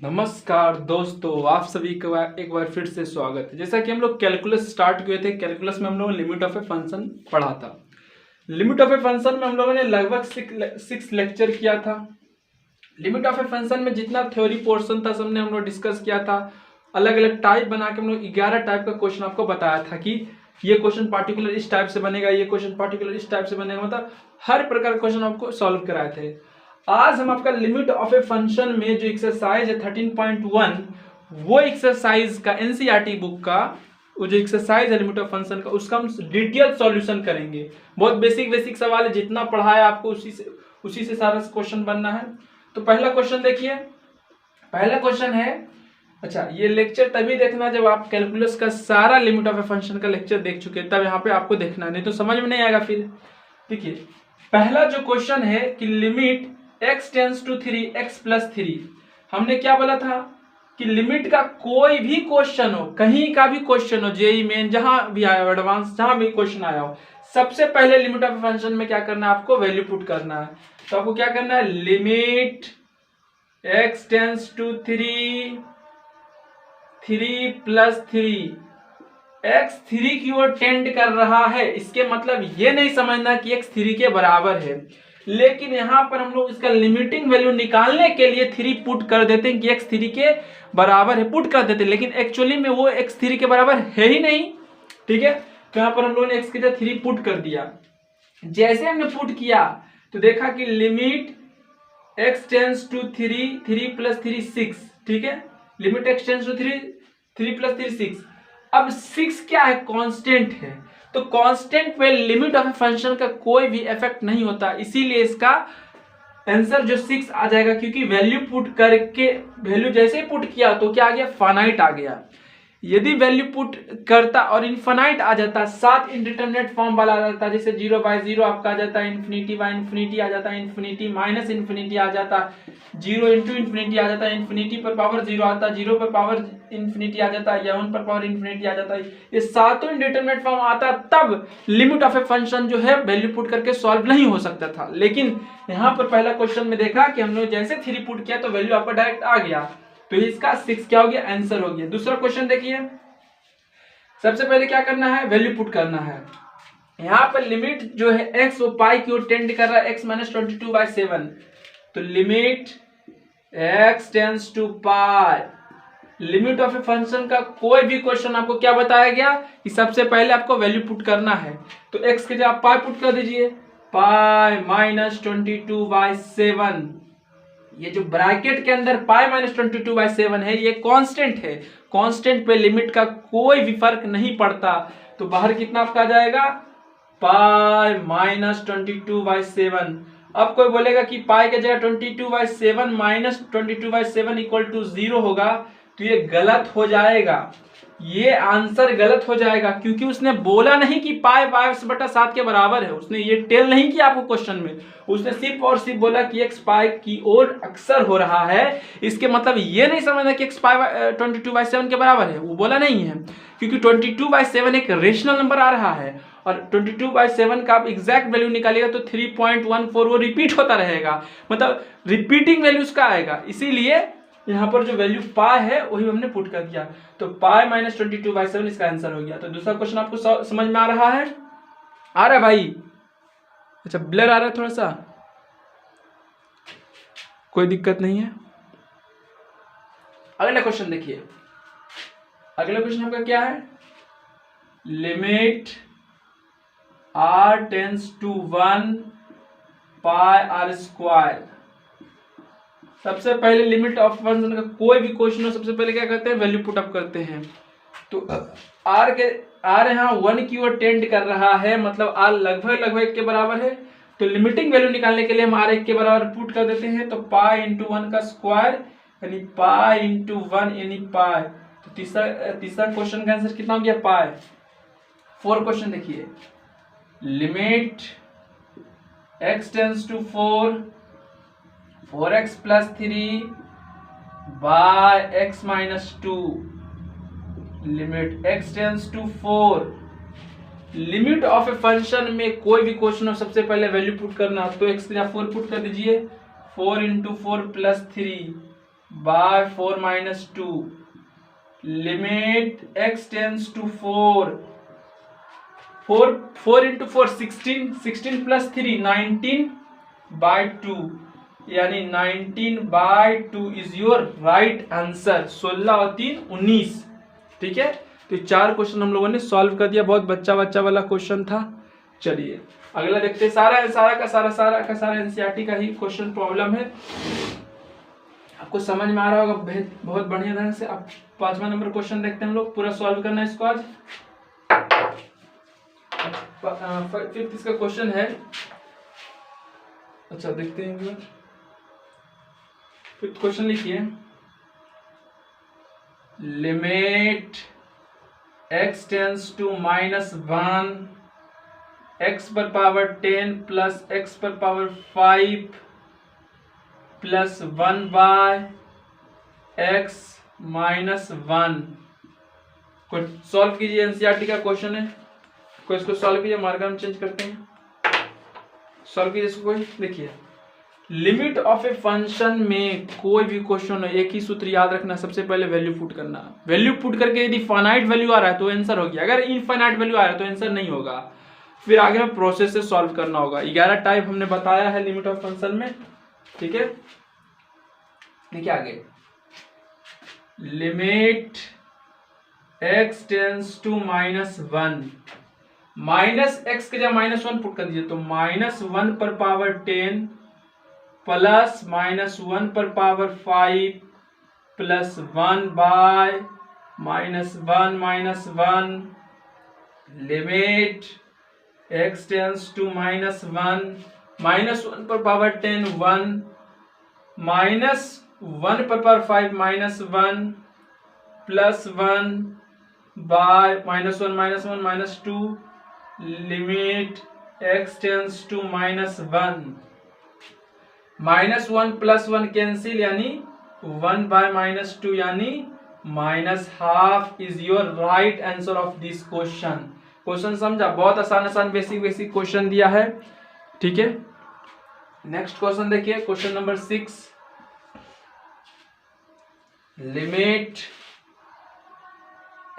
नमस्कार दोस्तों, आप सभी का एक बार फिर से स्वागत है। जैसा कि हम लोग कैलकुलस स्टार्ट किए थे, कैलकुलस में हम लोगों ने लिमिट ऑफ ए फंक्शन पढ़ा था। लिमिट ऑफ ए फंक्शन में हम लोगों ने लगभग सिक्स लेक्चर किया था। लिमिट ऑफ ए फंक्शन में जितना थ्योरी पोर्शन था सबने हम लोग डिस्कस किया था। अलग अलग टाइप बना के हम लोग 11 टाइप का क्वेश्चन आपको बताया था कि ये क्वेश्चन पार्टिकुलर इस टाइप से बनेगा, ये क्वेश्चन पार्टिकुलर इस टाइप से बनेगा, मतलब हर प्रकार क्वेश्चन आपको सॉल्व कराए थे। आज हम आपका लिमिट ऑफ ए फंक्शन में जो एक्सरसाइज है 13.1 वो एक्सरसाइज का एनसीईआरटी बुक का वो जो एक्सरसाइज है लिमिट ऑफ फंक्शन का उसका हम डिटेल सॉल्यूशन करेंगे। बहुत बेसिक सवाल है, जितना पढ़ा है आपको उसी से सारा क्वेश्चन बनना है। तो पहला क्वेश्चन देखिए, पहला क्वेश्चन है, अच्छा ये लेक्चर तभी देखना जब आप कैलकुलस का सारा लिमिट ऑफ ए फंक्शन का लेक्चर देख चुके हैं, तब यहाँ पे आपको देखना है, नहीं तो समझ में नहीं आएगा फिर। देखिए पहला जो क्वेश्चन है कि limit x tends to 3x plus 3, हमने क्या बोला था कि लिमिट का कोई भी क्वेश्चन हो, कहीं का भी क्वेश्चन हो, जेई मेन जहां भी आया हो, एडवांस जहां भी क्वेश्चन आया हो, सबसे पहले लिमिट ऑफ फंक्शन में क्या करना है, आपको वैल्यू पुट करना है। तो आपको क्या करना है, limit x tends to 3 plus 3, x 3 की ओर टेंड कर रहा है, इसके मतलब ये नहीं समझना कि x 3 के बराबर है, लेकिन यहां पर हम लोग इसका लिमिटिंग वैल्यू निकालने के लिए 3 पुट कर देते हैं कि x 3 के बराबर है, पुट कर देते हैं, लेकिन एक्चुअली में वो x 3 के बराबर है ही नहीं। ठीक है, तो यहां पर हम लोगों ने x की जगह 3 पुट कर दिया। जैसे हमने पुट किया तो देखा कि limit x tends to 3 plus 3 6, ठीक है, limit x tends to 3 plus 3 6। अब 6 क्या है, कांस्टेंट है, तो कांस्टेंट पे लिमिट ऑफ ए फंक्शन का कोई भी इफेक्ट नहीं होता, इसीलिए इसका आंसर जो 6 आ जाएगा, क्योंकि वैल्यू पुट करके वैल्यू जैसे ही पुट किया तो क्या आ गया, फाइनाइट आ गया। यदि वैल्यू पुट करता और इनफाइनाइट आ जाता, 7 इंडिटरमिनेट फॉर्म वाला आ जाता, जैसे 0/0 आपका आ जाता, इन्फिनिटी बाय इन्फिनिटी आ जाता, इन्फिनिटी माइनस इन्फिनिटी आ जाता, 0 इंटू इन्फिनिटी आ जाता, इन्फिनिटी पर पावर 0 आता, 0 पर पावर इन्फिनिटी आ जाता, या 1 पर पावर इन्फिनिटी आ जाता, ये सातों इंडिटरमिनेट फॉर्म आता, तब लिमिट ऑफ ए फंक्शन जो है वैल्यू पुट करके सॉल्व नहीं हो सकता था। लेकिन यहाँ पर पहला क्वेश्चन में देखा कि हमने जैसे 3 पुट किया तो वैल्यू आपका डायरेक्ट आ गया, तो इसका 6 क्या हो गया, आंसर हो गया। दूसरा क्वेश्चन देखिए, सबसे पहले क्या करना है, वैल्यू पुट करना है। यहां पर लिमिट जो है x वो पाई की ओर टेंड कर रहा है, x माइनस 22/7, तो limit x tends to pi, limit of a function का कोई भी क्वेश्चन आपको क्या बताया गया कि सबसे पहले आपको वैल्यू पुट करना है, तो x के जगह आप पाई पुट कर दीजिए, पाई माइनस 22/7। ये जो ब्रैकेट के अंदर पाई माइनस 22/7 है ये कांस्टेंट है, कांस्टेंट पे लिमिट का कोई भी फर्क नहीं पड़ता, तो बाहर कितना आपका आ जाएगा, पाई माइनस 22/7। अब कोई बोलेगा कि पाई के जगह 22/7 माइनस 22/7 इक्वल टू 0 होगा, तो ये गलत हो जाएगा, ये आंसर गलत हो जाएगा, क्योंकि उसने बोला नहीं कि पाई 22/7 के बराबर है, उसने ये टेल नहीं किया आपको क्वेश्चन में, उसने सिर्फ और सिर्फ बोला कि x पाई की ओर अक्सर हो रहा है, इसके मतलब ये नहीं समझना कि x पाई 22/7 के बराबर है, वो बोला नहीं है, क्योंकि 22/7 एक रेशनल नंबर आ रहा है, और 22/7 का आप एग्जैक्ट वैल्यू निकालिएगा तो 3.14 वो रिपीट होता रहेगा, मतलब रिपीटिंग वैल्यू उसका आएगा, इसीलिए यहाँ पर जो वैल्यू पाई है वही हमने पुट कर दिया, तो पाई माइनस 22/7 इसका आंसर हो गया। तो दूसरा क्वेश्चन आपको समझ में आ रहा है, आ रहा है भाई, अच्छा ब्लर आ रहा है थोड़ा सा, कोई दिक्कत नहीं है। अगला क्वेश्चन देखिए, अगला क्वेश्चन आपका क्या है, limit r tends to 1 pi r square. सबसे पहले लिमिट ऑफ फंक्शन का कोई भी क्वेश्चन हो, सबसे पहले क्या करते हैं, वैल्यू पुट अप करते हैं, तो r यहाँ 1 की ओर टेंड कर रहा है, मतलब r लगभग 1 के बराबर है, तो लिमिटिंग वैल्यू निकालने के लिए हम r 1 के बराबर पुट कर देते हैं, तो पाई इंटू 1 का स्क्वायर यानी पाई इंटू 1 यानी पाई, तो तीसरा क्वेश्चन का आंसर कितना हो गया, पाई। 4 क्वेश्चन देखिए, limit x tends to 4x plus 3 by x minus 2, limit x tends to 4, limit of a function में कोई भी क्वेश्चन हो सबसे पहले वैल्यू पुट करना, तो x की जगह 4 पुट कर दीजिए, 4 into 4 plus 3, by 4 minus 2, limit x tends to 4, 4 into 4 16, 16 plus 3 19 by 2, यानी 19 by 2 is your right answer. 16 और 3 19। ठीक है, तो 4 क्वेश्चन हम लोगों ने सॉल्व कर दिया। बहुत बच्चा वाला क्वेश्चन था। चलिए अगला देखते हैं। सारा एनसीईआरटी का ही क्वेश्चन प्रॉब्लम है। आपको समझ में आ रहा होगा बहुत बढ़िया ढंग से। अब 5वां नंबर क्वेश्चन देखते हैं हम लोग। पूरा सॉल्व करना है इसको आज। फिफ्थ इसका क्वेश्चन है। अच्छा देखते हैं। फिफ्थ क्वेश्चन लिखिए, limit x tends to -1 x पर पावर 10 प्लस x पर power 5 plus 1 by x minus 1 को सॉल्व कीजिए। एनसीईआरटी का क्वेश्चन है, कोई इसको सॉल्व कीजिए। मार्कर हम चेंज करते हैं, सॉल्व कीजिए इसको। कोई देखिए, लिमिट ऑफ ए फंक्शन में कोई भी क्वेश्चन हो, एक ही सूत्र याद रखना, सबसे पहले वैल्यू पुट करना। वैल्यू पुट करके यदि फाइनाइट वैल्यू आ रहा है तो आंसर हो गया, अगर इनफाइनाइट वैल्यू आ रहा है तो आंसर नहीं होगा। फिर आगे में प्रोसेस से सॉल्व करना होगा। 11 टाइप हमने बताया है लिमिट ऑफ फंक्शन में। ठीक है, देखिए आगे, limit x tends to -1, minus x के जगह -1 पुट कर दीजिए, तो -1 पर पावर 10 प्लस -1 पर power 5 plus 1 by -1 limit x tends to -1, -1 पर पावर 10 1, -1 पर power 5 -1 plus 1 by -1 -2 limit x tends to -1, -1 plus 1 cancel, यानी 1 बाय -2 यानी -12 is your right answer of this question. Question समझा? बहुत आसान बेसिक क्वेश्चन दिया है। ठीक है, नेक्स्ट क्वेश्चन देखिए, question number 6, limit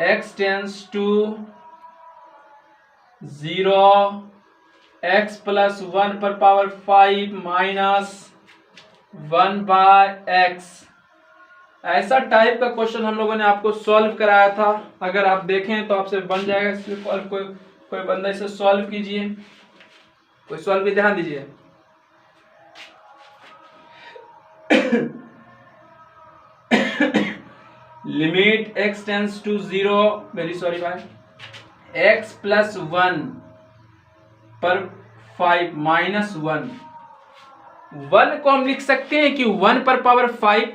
x tends to 0 x plus 1 पर पावर 5 माइनस 1 बाय x। ऐसा टाइप का क्वेश्चन हम लोगों ने आपको सॉल्व कराया था। अगर आप देखें तो आपसे बन जाएगा। सिर्फ और कोई बंदा इसे सॉल्व कीजिए, कोई सॉल्व भी ध्यान दीजिए। Limit x tends to 0, very sorry भाई, x प्लस 1 पर 5 -1 को हम लिख सकते हैं कि 1 पर पावर 5,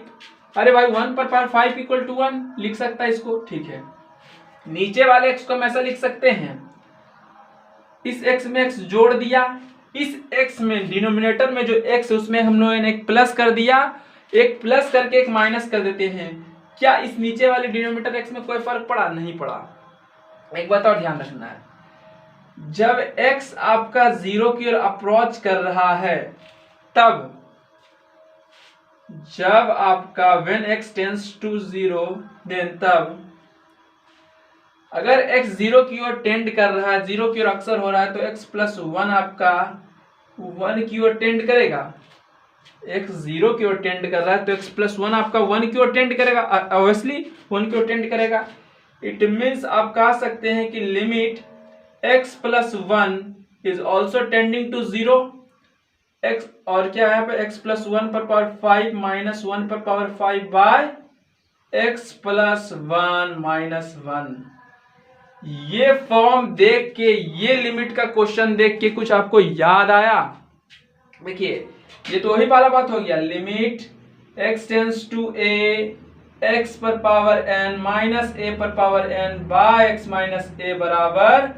अरे भाई 1 पर पावर 5 इक्वल टू 1 लिख सकता है इसको। ठीक है, नीचे वाले x को हम ऐसा लिख सकते हैं, इस x में x जोड़ दिया, इस x में डिनोमिनेटर में जो x है उसमें हम लोगों ने एक प्लस कर दिया, एक प्लस करके एक माइनस कर देते हैं। क्या इस नीचे वाले डिनोमिनेटर x में कोई फर्क पड़ा? नहीं पड़ा। एक बात और ध्यान रखना है, जब x आपका 0 की ओर अप्रोच कर रहा है, तब जब आपका when x tends to 0, then तब अगर x 0 की ओर टेंड कर रहा है, 0 की ओर अक्सर हो रहा है, तो x प्लस 1 आपका 1 की ओर टेंड करेगा। x 0 की ओर टेंड कर रहा है तो x प्लस 1 आपका 1 की ओर टेंड करेगा, ऑब्वियसली 1 की ओर टेंड करेगा। इट मीन्स आप कह सकते हैं कि limit x plus 1 is also tending to 0। x और क्या है यहाँ पे, x प्लस 1 पर पावर 5 माइनस 1 पर power 5 by x plus 1 minus 1। ये फॉर्म देख के, ये लिमिट का क्वेश्चन देख के कुछ आपको याद आया? देखिए, ये तो वही वाला बात हो गया, limit x tends to a x पर पावर n माइनस a पर power n by x minus a बराबर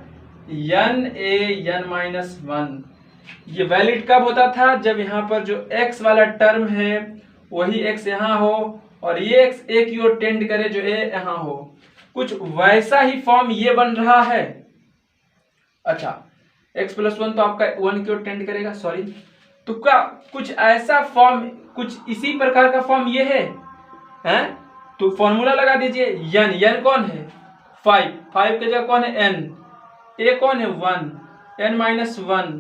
n a n माइनस 1। ये वैलिड कब होता था? जब यहाँ पर जो x वाला टर्म है वही x यहाँ हो और ये x a की ओर टेंड करे, जो a यहाँ हो। कुछ वैसा ही फॉर्म ये बन रहा है। अच्छा, x प्लस 1 तो आपका 1 की ओर टेंड करेगा, सॉरी, तो क्या कुछ ऐसा फॉर्म, कुछ इसी प्रकार का फॉर्म ये है हैं, तो फॉर्मूला लगा दीजिए n, n कौन है 5, 5 की जगह कौन है n, a कौन है 1, n माइनस 1,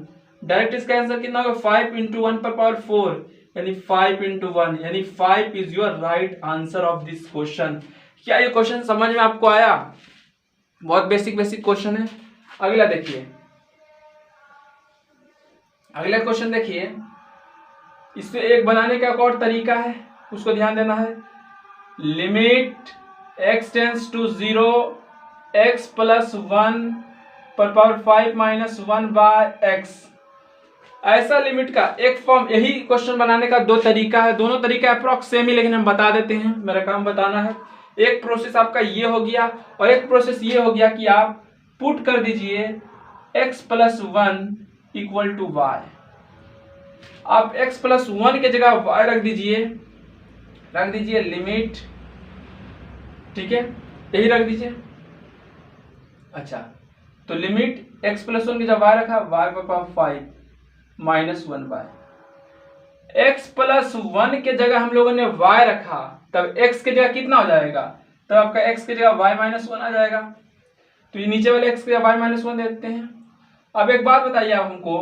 डायरेक्ट इसका आंसर कितना होगा 5 इंटू 1 पर पावर 4 यानी 5 इंटू 1 यानी 5 is your right answer of this question. क्या ये क्वेश्चन समझ में आपको आया? बहुत बेसिक बेसिक क्वेश्चन है। अगला देखिए, अगला क्वेश्चन देखिए, इससे एक बनाने का एक और तरीका है, उसको ध्यान देना है। Limit x tends to 0 x plus 1 पर पावर 5 माइनस 1 बाय x। ऐसा लिमिट का एक फॉर्म, यही क्वेश्चन बनाने का दो तरीका है, दोनों तरीका अप्रॉक्स सेम ही, लेकिन हम बता देते हैं, मेरा काम बताना है। एक प्रोसेस आपका ये हो गया और एक प्रोसेस ये हो गया कि आप पुट कर दीजिए x plus 1 equal to y. आप x प्लस 1 के जगह y रख दीजिए लिमिट, ठीक है, यही रख दीजिए। अच्छा, तो लिमिट x प्लस 1 की जगह y रखा, y पर power 5 minus 1 by x plus 1 के जगह हम लोगों ने y रखा, तब x के जगह कितना हो जाएगा, तब आपका x के जगह y माइनस 1 आ जाएगा। तो ये नीचे वाले x के जगह y माइनस 1 देते हैं। अब एक बात बताइए आप हमको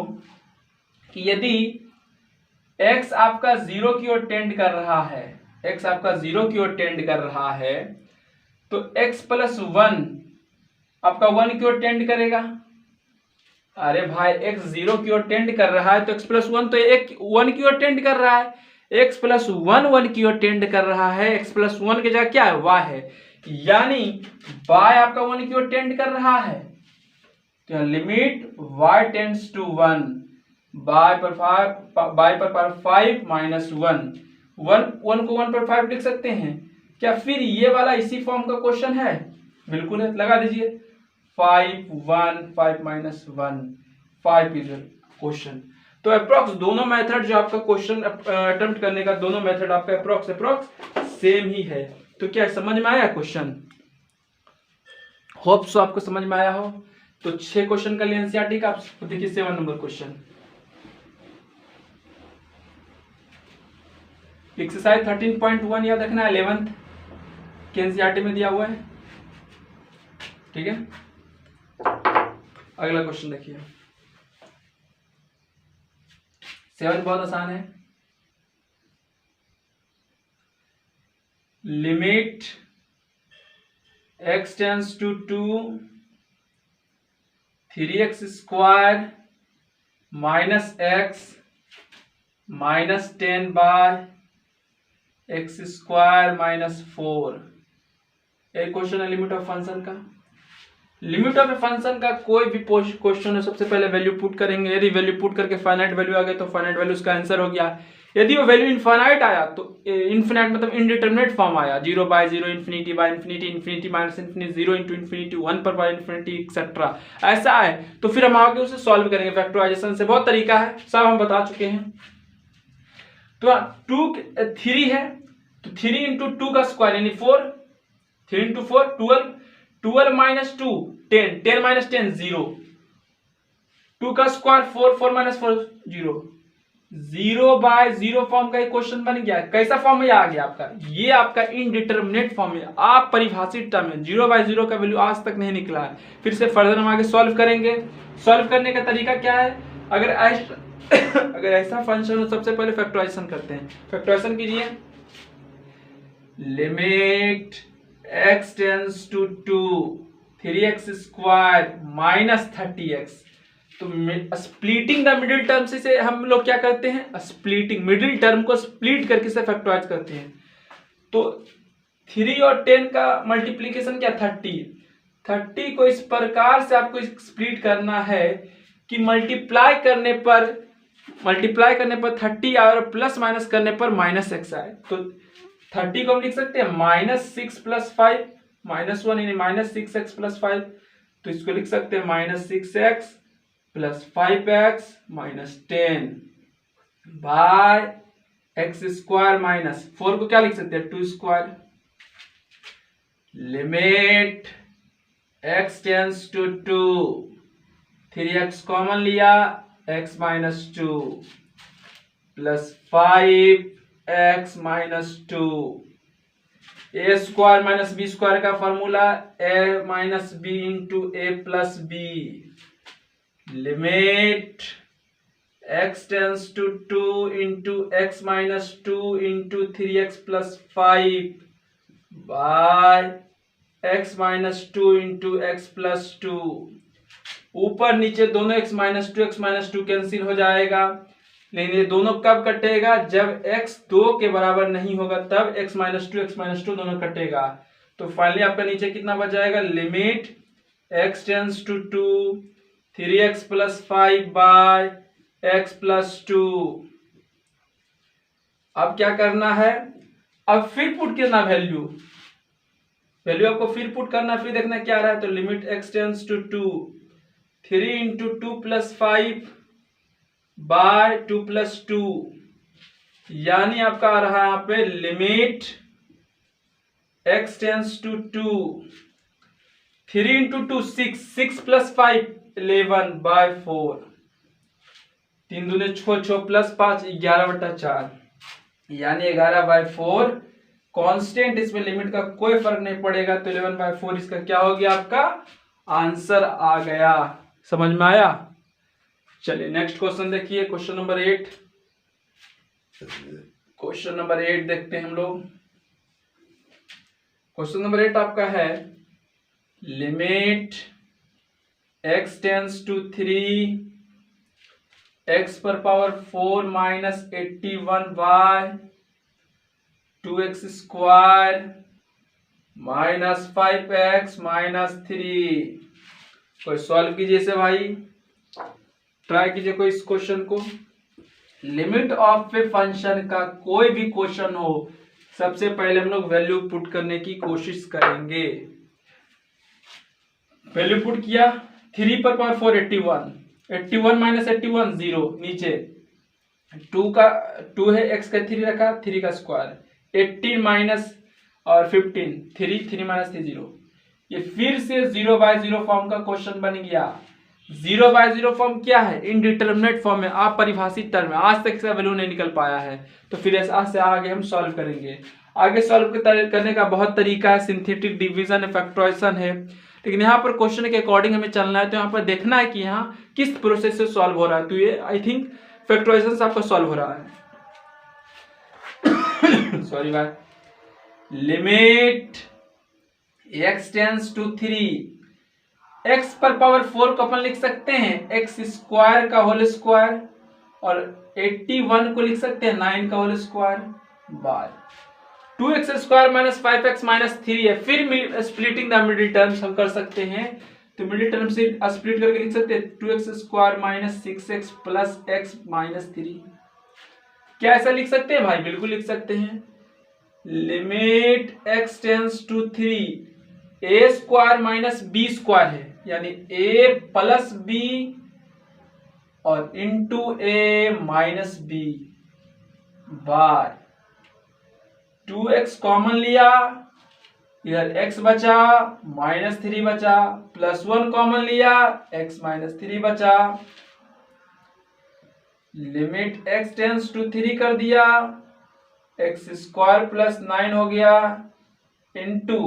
कि यदि x आपका 0 की ओर टेंड कर रहा है, x आपका 0 की ओर टेंड कर रहा है, तो x प्लस 1 आपका 1 की ओर टेंड करेगा। अरे भाई x 0 की ओर टेंड कर रहा है तो x प्लस 1 तो एक 1 की ओर टेंड कर रहा है, x प्लस 1 1 की ओर टेंड कर रहा है, x प्लस 1 की जगह क्या है y है, यानी y आपका 1 की ओर टेंड कर रहा है। तो limit y tends to 1 by पर 5 माइनस 1, 1 को 1 पर 5 लिख सकते हैं क्या? फिर ये वाला इसी फॉर्म का क्वेश्चन है, बिल्कुल है, लगा दीजिए 5 1 5 माइनस 1 5 इज क्वेश्चन। तो अप्रोक्स दोनों मेथड जो आपका क्वेश्चन अटेम्प्ट करने का, दोनों मेथड आपका अप्रोक्स सेम ही है। तो क्या समझ में आया क्वेश्चन? होप सो आपको समझ में आया हो। तो 6 क्वेश्चन का एनसीईआरटी का, आप देखिए 7 नंबर क्वेश्चन, एक्सरसाइज 13.1 याद रखना है, 11th के एनसीईआरटी में दिया हुआ है, ठीक है। अगला क्वेश्चन देखिए, 7 बहुत आसान है। Limit x tends to 2 3x square minus x minus 10 by x square minus 4। एक क्वेश्चन है लिमिट ऑफ फंक्शन का। लिमिट ऑफ ए फंक्शन का कोई भी क्वेश्चन है, सबसे पहले वैल्यू पुट करेंगे, यदि वैल्यू पुट करके फाइनाइट वैल्यू आ गई तो फाइनाइट वैल्यू उसका आंसर हो गया। यदि वो वैल्यू इनफाइनाइट आया तो इनफिनाइट मतलब इनडिटरमिनेट फॉर्म आया, 0 by 0 infinity by infinity infinity minus infinity 0 into infinity 1 पर बाय इन्फिनिटी एक्सेट्रा, ऐसा है तो फिर हम आगे उसे सॉल्व करेंगे फैक्टराइजेशन से। बहुत तरीका है, सब हम बता चुके हैं। तो 3 है तो 3 इंटू 2 का स्क्वायर यानी 4, 3 इंटू 4 12, 12 माइनस 2 10, 10 माइनस 10 0, 2 का स्क्वायर 4, 4 माइनस 4 0, 0 बाय 0 फॉर्म का एक क्वेश्चन बन गया। कैसा फॉर्म में आ गया आपका? ये आपका इनडिटरमिनेट फॉर्म है, आप परिभाषित टर्म है, 0 बाय 0 का वैल्यू आज तक नहीं निकला है। फिर से फर्दर हम आगे सॉल्व करेंगे। सॉल्व करने का तरीका क्या है? अगर ऐसा फंक्शन हो, सबसे पहले फैक्टराइजेशन करते हैं। फैक्टराइजेशन कीजिए, limit x tends to 2 3x square minus 30x। तो स्प्लिटिंग द मिडिल टर्म से हम लोग क्या करते हैं? स्प्लिटिंग मिडिल टर्म को स्प्लिट करके से फैक्टराइज करते हैं। तो 3 और 10 का मल्टीप्लीकेशन क्या? 30 को इस प्रकार से आपको स्प्लिट करना है कि मल्टीप्लाई करने पर 30 और प्लस माइनस करने पर माइनस x आए। तो 30 को हम लिख सकते हैं माइनस 6 प्लस 5 माइनस 1 यानी माइनस 6x प्लस 5। तो इसको लिख सकते हैं minus 6x plus 5x minus 10 by x square minus 4 को क्या लिख सकते हैं? 2 square. Limit x tends to 2 3x common लिया, x minus 2 plus 5x minus 2 a square minus b square का formula a minus b into a plus b, limit x tends to 2 into x minus 2 into 3x plus 5 by x minus 2 into x plus 2। ऊपर नीचे दोनों x minus two cancel हो जाएगा, लेकिन ये दोनों कब कटेगा, जब x 2 के बराबर नहीं होगा तब x माइनस टू दोनों कटेगा। तो फाइनली आपका नीचे कितना बच जाएगा, limit x tends to 2 3x plus 5 by x plus 2। अब क्या करना है, अब फिर पुट करना वैल्यू आपको फिर पुट करना, फिर देखना क्या रहा है। तो limit x tends to 2 3 into 2 plus 5 by 2 plus 2, यानी आपका आ रहा है यहाँ पे limit x tends to 2 3 into 2 6 plus 5 11 by 4, 3 दूने 6 प्लस 5 11/4, यानी 11/4 कांस्टेंट। इसमें लिमिट का कोई फर्क नहीं पड़ेगा, तो 11/4 इसका क्या हो गया, आपका आंसर आ गया। समझ में आया। चलिए नेक्स्ट क्वेश्चन देखिए, क्वेश्चन नंबर 8। क्वेश्चन नंबर 8 देखते हैं हम लोग। क्वेश्चन नंबर 8 आपका है limit x tends to 3 x पर power 4 minus 81 by 2x square minus 5x minus 3। कोई सॉल्व कीजिए इसे भाई, ट्राई कीजिए कोई इस क्वेश्चन को। लिमिट ऑफ ए फंक्शन का कोई भी क्वेश्चन हो, सबसे पहले हम लोग वैल्यू पुट करने की कोशिश करेंगे। वैल्यू पुट किया, 3 पर पावर 4 81 माइनस 81 0, नीचे 2 है, x का 3 रखा, 3 का स्क्वायर 18 माइनस और 15 3 माइनस 3 0। ये फिर से 0/0 फॉर्म का क्वेश्चन बन गया। 0/0 फॉर्म क्या है, इनडिटरमिनेट फॉर्म है, आप परिभाषित टर्म है, आज तक इसका वैल्यू नहीं निकल पाया है। तो फिर ऐसा से आगे हम सॉल्व करेंगे। आगे सॉल्व करने का बहुत तरीका है, सिंथेटिक डिवीजन है, फैक्टराइजेशन है, लेकिन यहाँ पर क्वेश्चन के अकॉर्डिंग हमें चलना है। तो यहाँ पर देखना है कि यहाँ किस प्रोसेस से सॉल्व हो रहा है। तो ये आई थिंक फैक्टराइजेशन से आपका सॉल्व हो रहा है। सॉरी भाई, limit x tends to 3 x पर पावर 4 को अपन लिख सकते हैं x स्क्वायर का होल स्क्वायर, और 81 को लिख सकते हैं 9 का whole square by 2x square minus 5x minus 3 है। फिर स्प्लिटिंग द मिडिल टर्म्स हम कर सकते हैं, तो मिडिल टर्म से स्प्लिट करके लिख सकते हैं 2x square minus 6x plus x minus 3। क्या ऐसा लिख सकते हैं भाई, बिल्कुल लिख सकते हैं। Limit x tends to 3 a square minus b square है, यानी a प्लस b और into a minus b by 2x common लिया, इधर x बचा माइनस 3 बचा, प्लस 1 कॉमन लिया x माइनस 3 बचा। लिमिट x टेंस टू 3 कर दिया, x स्क्वायर प्लस 9 हो गया इंटू,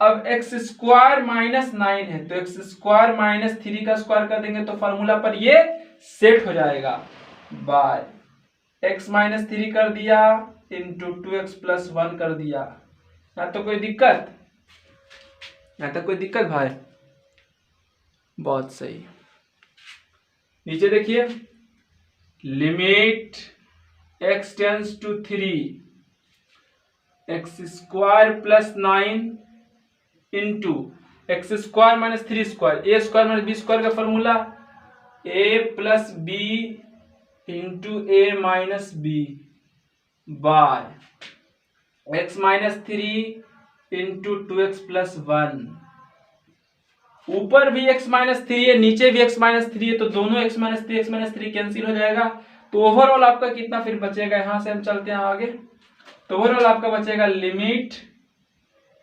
अब x स्क्वायर माइनस 9 है तो x स्क्वायर माइनस 3 का स्क्वायर कर देंगे तो फॉर्मूला पर ये सेट हो जाएगा, बाय x माइनस 3 कर दिया इंटू 2x प्लस 1 कर दिया। यहाँ तो कोई दिक्कत, यहाँ तक कोई दिक्कत भाई, बहुत सही। नीचे देखिए, limit x tends to 3 x square plus 9 into x square minus 3 square, a square minus b square का formula a plus b into a minus b by x minus 3 into 2x plus 1। ऊपर भी x minus 3 है, नीचे भी x minus 3 है, तो दोनों x minus 3 cancel हो जाएगा। तो ओवरऑल आपका कितना फिर बचेगा, यहां से हम चलते हैं आगे। तो ओवरऑल आपका बचेगा limit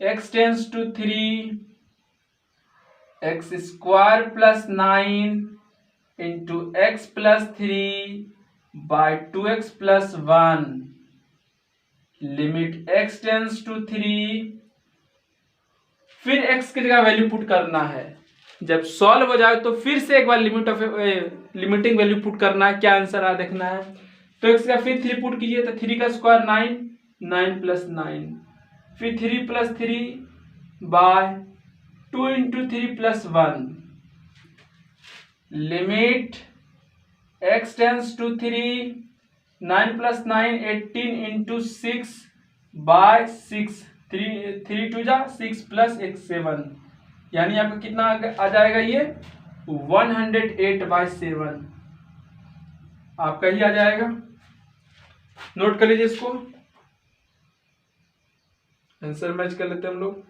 x tends to 3 x square plus 9 into x plus 3 by 2x plus 1, limit x tends to 3, फिर x की जगह वैल्यू पुट करना है। जब सॉल्व हो जाए तो फिर से एक बार लिमिटिंग वैल्यू पुट करना है, क्या आंसर आ देखना है। तो x का फिर 3 पुट कीजिए तो 3 का स्क्वायर 9, 9 प्लस 9, फिर 3 plus 3 by 2 into 3 plus 1, limit x tends to 3, 9 plus 9 18 into 6 by 6, 3 2 जा 6 प्लस 1 7, यानी आपका कितना आ जाएगा ये 108/7 आपका ही आ जाएगा। नोट कर लीजिए इसको, आंसर मैच कर लेते हैं हम लोग।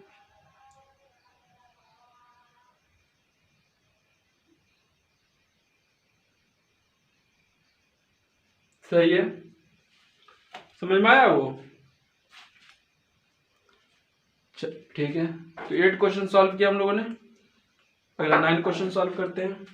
सही है, समझ में आया वो, ठीक है। तो 8 क्वेश्चन सॉल्व किया हम लोगों ने, अगला 9 क्वेश्चन सॉल्व करते हैं।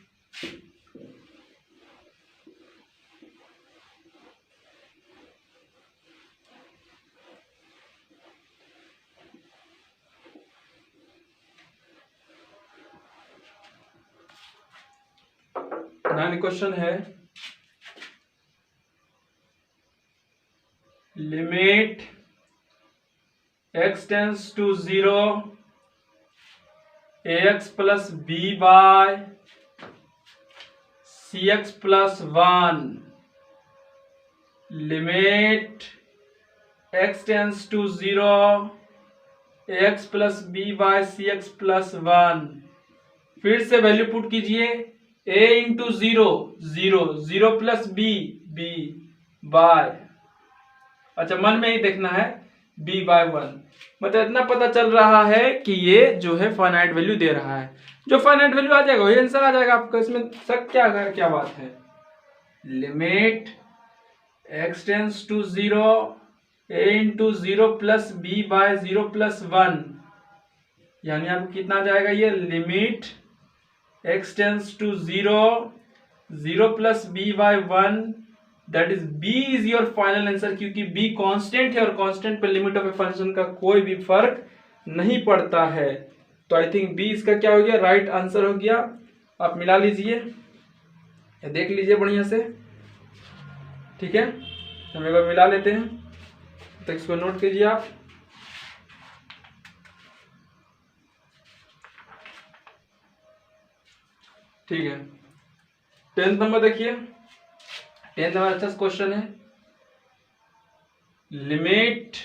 नाइन क्वेश्चन है, limit x tends to 0 ax plus b by cx plus 1, limit x tends to 0 ax plus b by cx plus 1, फिर से वैल्यू पुट कीजिए a into 0 0 0 plus b b by, अच्छा मन में ही देखना है b बाय 1, मतलब इतना पता चल रहा है कि ये जो है फाइनाइट वैल्यू दे रहा है। जो फाइनाइट वैल्यू आ जाएगा वही आंसर आ जाएगा आपका, इसमें शक क्या बात है। Limit x tends to 0 a into 0 plus b by 0 plus 1, यानी आपको कितना आ जाएगा ये, limit x tends to 0 0 plus b by 1, that is b is your final answer, क्योंकि b कांस्टेंट है और कांस्टेंट पे लिमिट ऑफ ए फंक्शन का कोई भी फर्क नहीं पड़ता है। तो आई थिंक b इसका क्या हो गया, राइट आंसर हो गया। आप मिला लीजिए, देख लीजिए बढ़िया से, ठीक है। हम एक बार मिला लेते हैं, तो इसको नोट कीजिए आप। ठीक है, 10th नंबर देखिए, 10th नंबर अच्छा क्वेश्चन है। Limit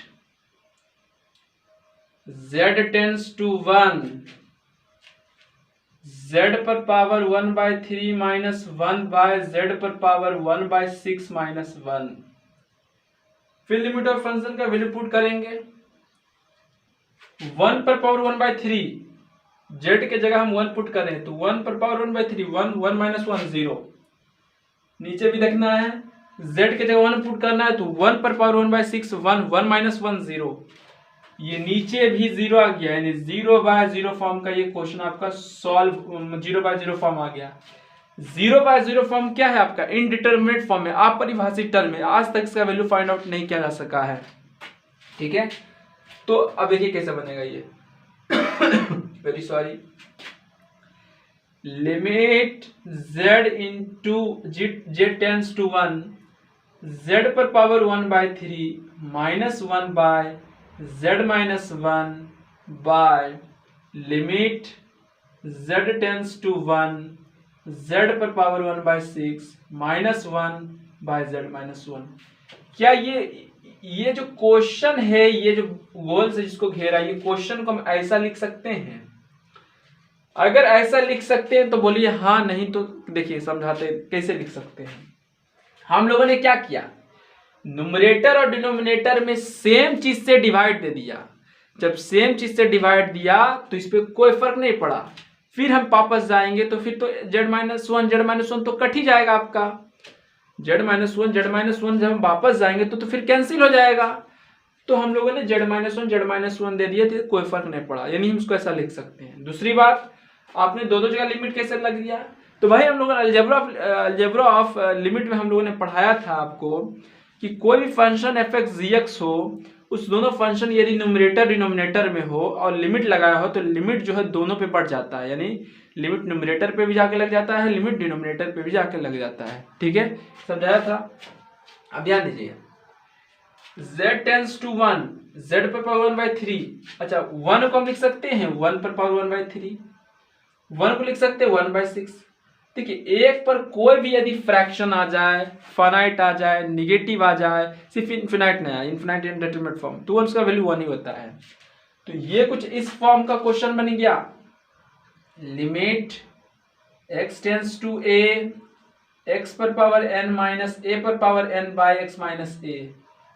z tends to 1 z पर पावर 1/3 माइनस 1 बाय z पर पावर 1/6 माइनस 1, फिर लिमिट ऑफ फंक्शन का वैल्यू पुट करेंगे। 1 पर पावर 1/3, z के जगह हम 1 पुट करें तो 1 पर पावर 1/3 1 1 माइनस 1 0, नीचे भी देखना है z के जगह 1 पुट करना है तो 1 पर पावर 1/6 1 1 माइनस 1 0, ये नीचे भी 0 आ गया, यानी 0/0 फॉर्म का ये क्वेश्चन आपका सॉल्व, 0/0 फॉर्म आ गया। 0/0 फॉर्म क्या है आपका, इनडिटरमिनेट फॉर्म है, अपरिभाषित टर्म है, आज तक इसका वैल्यू फाइंड आउट नहीं किया जा सका है, ठीक है। तो अब देखिए कैसे बनेगा ये, very sorry, limit z into z tends to 1 z पर power 1/3 minus 1 by z minus 1 by limit z tends to 1 z पर power 1/6 minus 1 by z minus 1। क्या ये जो क्वेश्चन है, ये जो गोल से जिसको घेरा, ये क्वेश्चन को हम ऐसा लिख सकते हैं? अगर ऐसा लिख सकते हैं तो बोलिए हाँ, नहीं तो देखिए समझाते कैसे लिख सकते हैं। हम लोगों ने क्या किया, न्यूमरेटर और डिनोमिनेटर में सेम चीज से डिवाइड दे दिया। जब सेम चीज से डिवाइड दिया तो इस पे कोई फर्क नहीं पड़ा, फिर हम वापस जाएंगे तो फिर तो z-1 तो कट ही जाएगा आपका, z-1 जब हम वापस जाएंगे तो फिर कैंसिल हो जाएगा। तो हम लोगों ने z-1 दे दिया तो कोई फर्क नहीं पड़ा, यानी हम इसको ऐसा लिख सकते हैं। दूसरी बात, आपने दो जगह लिमिट कैसे लग दिया, तो भाई हम लोगों ने अलजेब्रा ऑफ लिमिट में हम लोगों ने पढ़ाया था आपको कि कोई भी फंक्शन f(x) gx हो, उस दोनों फंक्शन यदि न्यूमरेटर डिनोमिनेटर में हो और लिमिट लगाया हो तो लिमिट जो है दोनों पे बढ़ जाता है, यानी लिमिट न्यूमरेटर पे भी जाके लग जाता है, लिमिट डिनोमिनेटर पे भी जाके लग जाता है। ठीक है, समझाया था। अब ध्यान दीजिए, z टेंस टू 1, z पर पावर 1/3। अच्छा, 1 को हम लिख सकते हैं 1 पर पावर 1/3, 1 को लिख सकते हैं 1/6। देखिए, एक पर कोई भी यदि फ्रैक्शन आ जाए, फाइनाइट आ जाए, निगेटिव आ जाए, सिर्फ इन्फिनाइट नहीं आए, इन्फिनाइट इंडेटरमिनेट फॉर्म, तो उसका वैल्यू 1 ही होता है। तो ये कुछ इस फॉर्म का क्वेश्चन बन गया, limit x tends to a, x पर पावर n माइनस a पर power n by x minus a।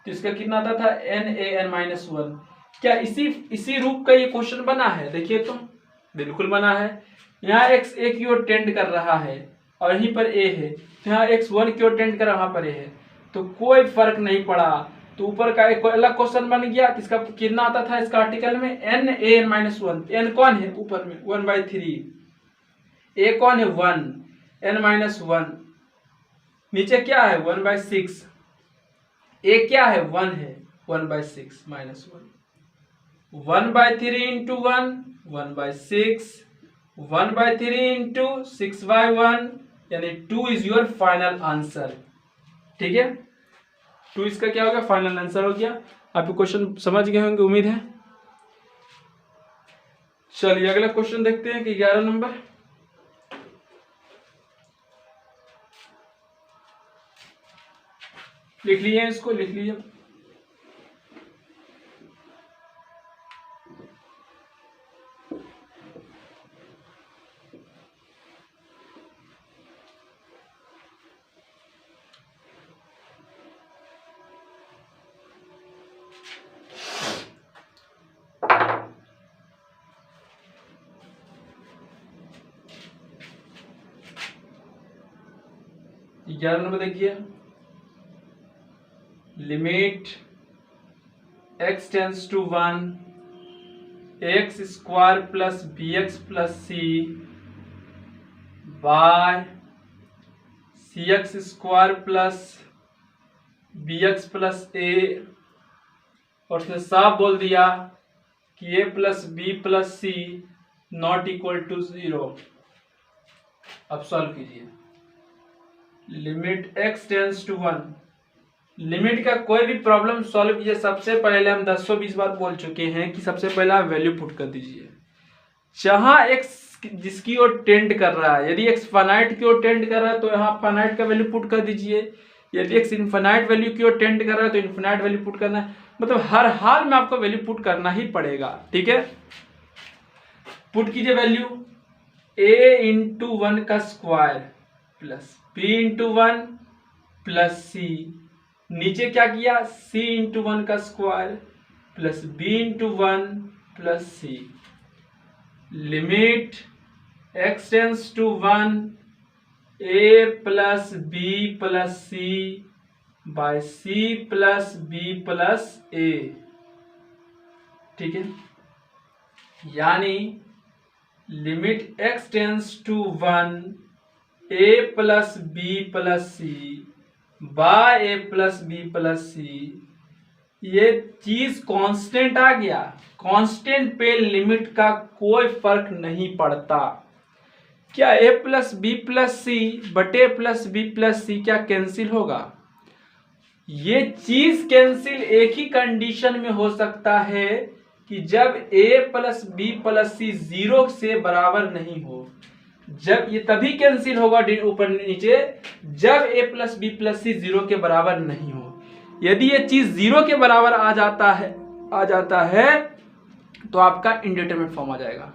तो इसका कितना आता था, n(a(n-1)। क्या इसी रूप का ये क्वेश्चन बना है? देखिए तो बिल्कुल बना है। यहाँ x a की ओर टेंड कर रहा है और यहीं पर a है, तो यहाँ x 1 की ओर टेंड कर रहा, वहां पर a है, तो कोई फर्क नहीं पड़ा। तो ऊपर का एक अलग क्वेश्चन बन गया। इसका कितना आता था इसका आर्टिकल में, n(a(n-1)। n कौन है ऊपर में, 1/3, a कौन है 1, n-1, नीचे क्या है 1/6, a क्या है 1 है, 1/6 माइनस 1, 1/3 इंटू 1, 1/6, 1/3 इंटू 6/1, यानी 2 इज योर फाइनल आंसर। ठीक है, 2 इसका क्या हो गया, फाइनल आंसर हो गया। आप क्वेश्चन समझ गए होंगे, उम्मीद है। चलिए अगला क्वेश्चन देखते हैं कि 11 नंबर। लिख लीजिए, इसको लिख लीजिए। ग्यारह नंबर देखिए, limit x tends to 1, x square plus b x plus c by c x square plus b x plus a, और उसने साफ बोल दिया कि a plus b plus c not equal to 0। अब सॉल्व कीजिए। Limit x tends to 1, limit का कोई भी प्रॉब्लम सॉल्व कीजिए, सबसे पहले हम 10-20 बार बोल चुके हैं कि सबसे पहले आप वैल्यू पुट कर दीजिए। जहां x जिसकी ओर टेंड कर रहा है, यदि x फाइनाइट की ओर टेंड कर रहा है तो यहाँ फाइनाइट का वैल्यू पुट कर दीजिए। यदि x इनफिनाइट वैल्यू की ओर टेंड कर रहा है तो इनफिनाइट वैल्यू पुट करना है। मतलब हर हाल में आपको वैल्यू पुट करना ही पड़ेगा। ठीक है, पुट कीजिए वैल्यू, a इंटू 1 का square plus b into 1 plus c, नीचे क्या किया c इंटू 1 का square plus b into 1 plus c। Limit x tends to 1, a plus b plus c by c plus b plus a। ठीक है, यानी limit x tends to 1, a plus b plus c by a plus b plus c, ये चीज constant आ गया। Constant पे limit का कोई फर्क नहीं पड़ता। क्या a प्लस बी प्लस सी बटे प्लस बी प्लस सी क्या कैंसिल होगा? ये चीज कैंसिल एक ही कंडीशन में हो सकता है कि जब a प्लस बी प्लस सी 0 से बराबर नहीं हो। जब ये तभी कैंसिल होगा ऊपर नीचे, जब a प्लस बी प्लस सी 0 के बराबर नहीं हो। यदि ये चीज 0 के बराबर आ जाता है तो आपका इंडेटरमिनेट फॉर्म आ जाएगा।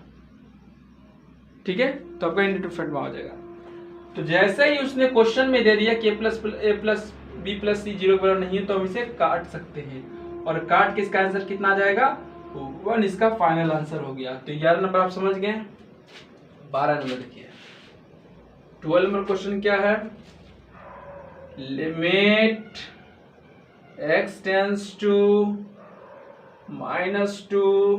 ठीक है, तो आपका इंडेटरमिनेट फॉर्म आ जाएगा। तो जैसे ही उसने क्वेश्चन में दे दिया कि a प्लस बी प्लस सी 0 के बराबर नहीं है, तो हम इसे काट सकते हैं, और काट के इसका आंसर कितना आ जाएगा, 1 इसका फाइनल आंसर हो गया। तो 11 नंबर आप समझ गए। 12 नंबर देखिए, 12 नंबर क्वेश्चन क्या है, limit x tends to -2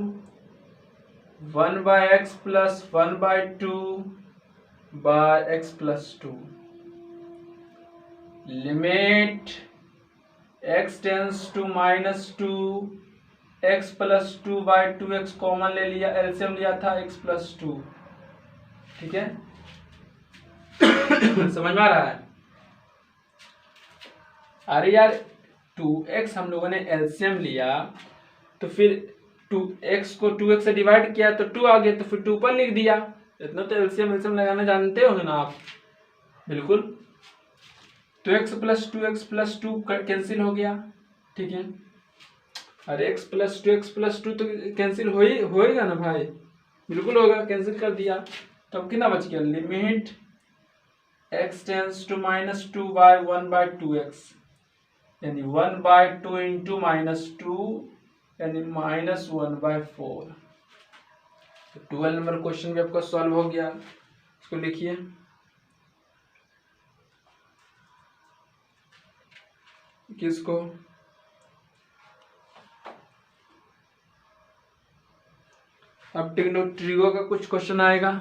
1 by x plus 1 by 2 by x plus 2। Limit x tends to -2 x plus 2/2x common ले लिया, एलसीएम लिया था x+2। ठीक है समझ में आ रहा है? अरे यार 2x हम लोगों ने एलसीएम लिया तो फिर 2x को 2x से डिवाइड किया तो 2 आ गया, तो फिर 2 पर लिख दिया। इतना तो एलसीएम लगाना जानते हो ना आप, बिल्कुल। तो x प्लस 2x+2 कैंसिल हो गया। ठीक है, अरे x प्लस 2x+2 तो कैंसिल होएगा ना भाई, बिल्कुल होगा, कैंसिल कर दिया। तो अब कितना बच गया, limit x tends to -2/1/2x यानी 1/2 इंटू -2 यानी -1/4। तो 12 नंबर क्वेश्चन भी आपका सॉल्व हो गया। इसको लिखिए, किसको, अब ट्रिगो का कुछ क्वेश्चन आएगा।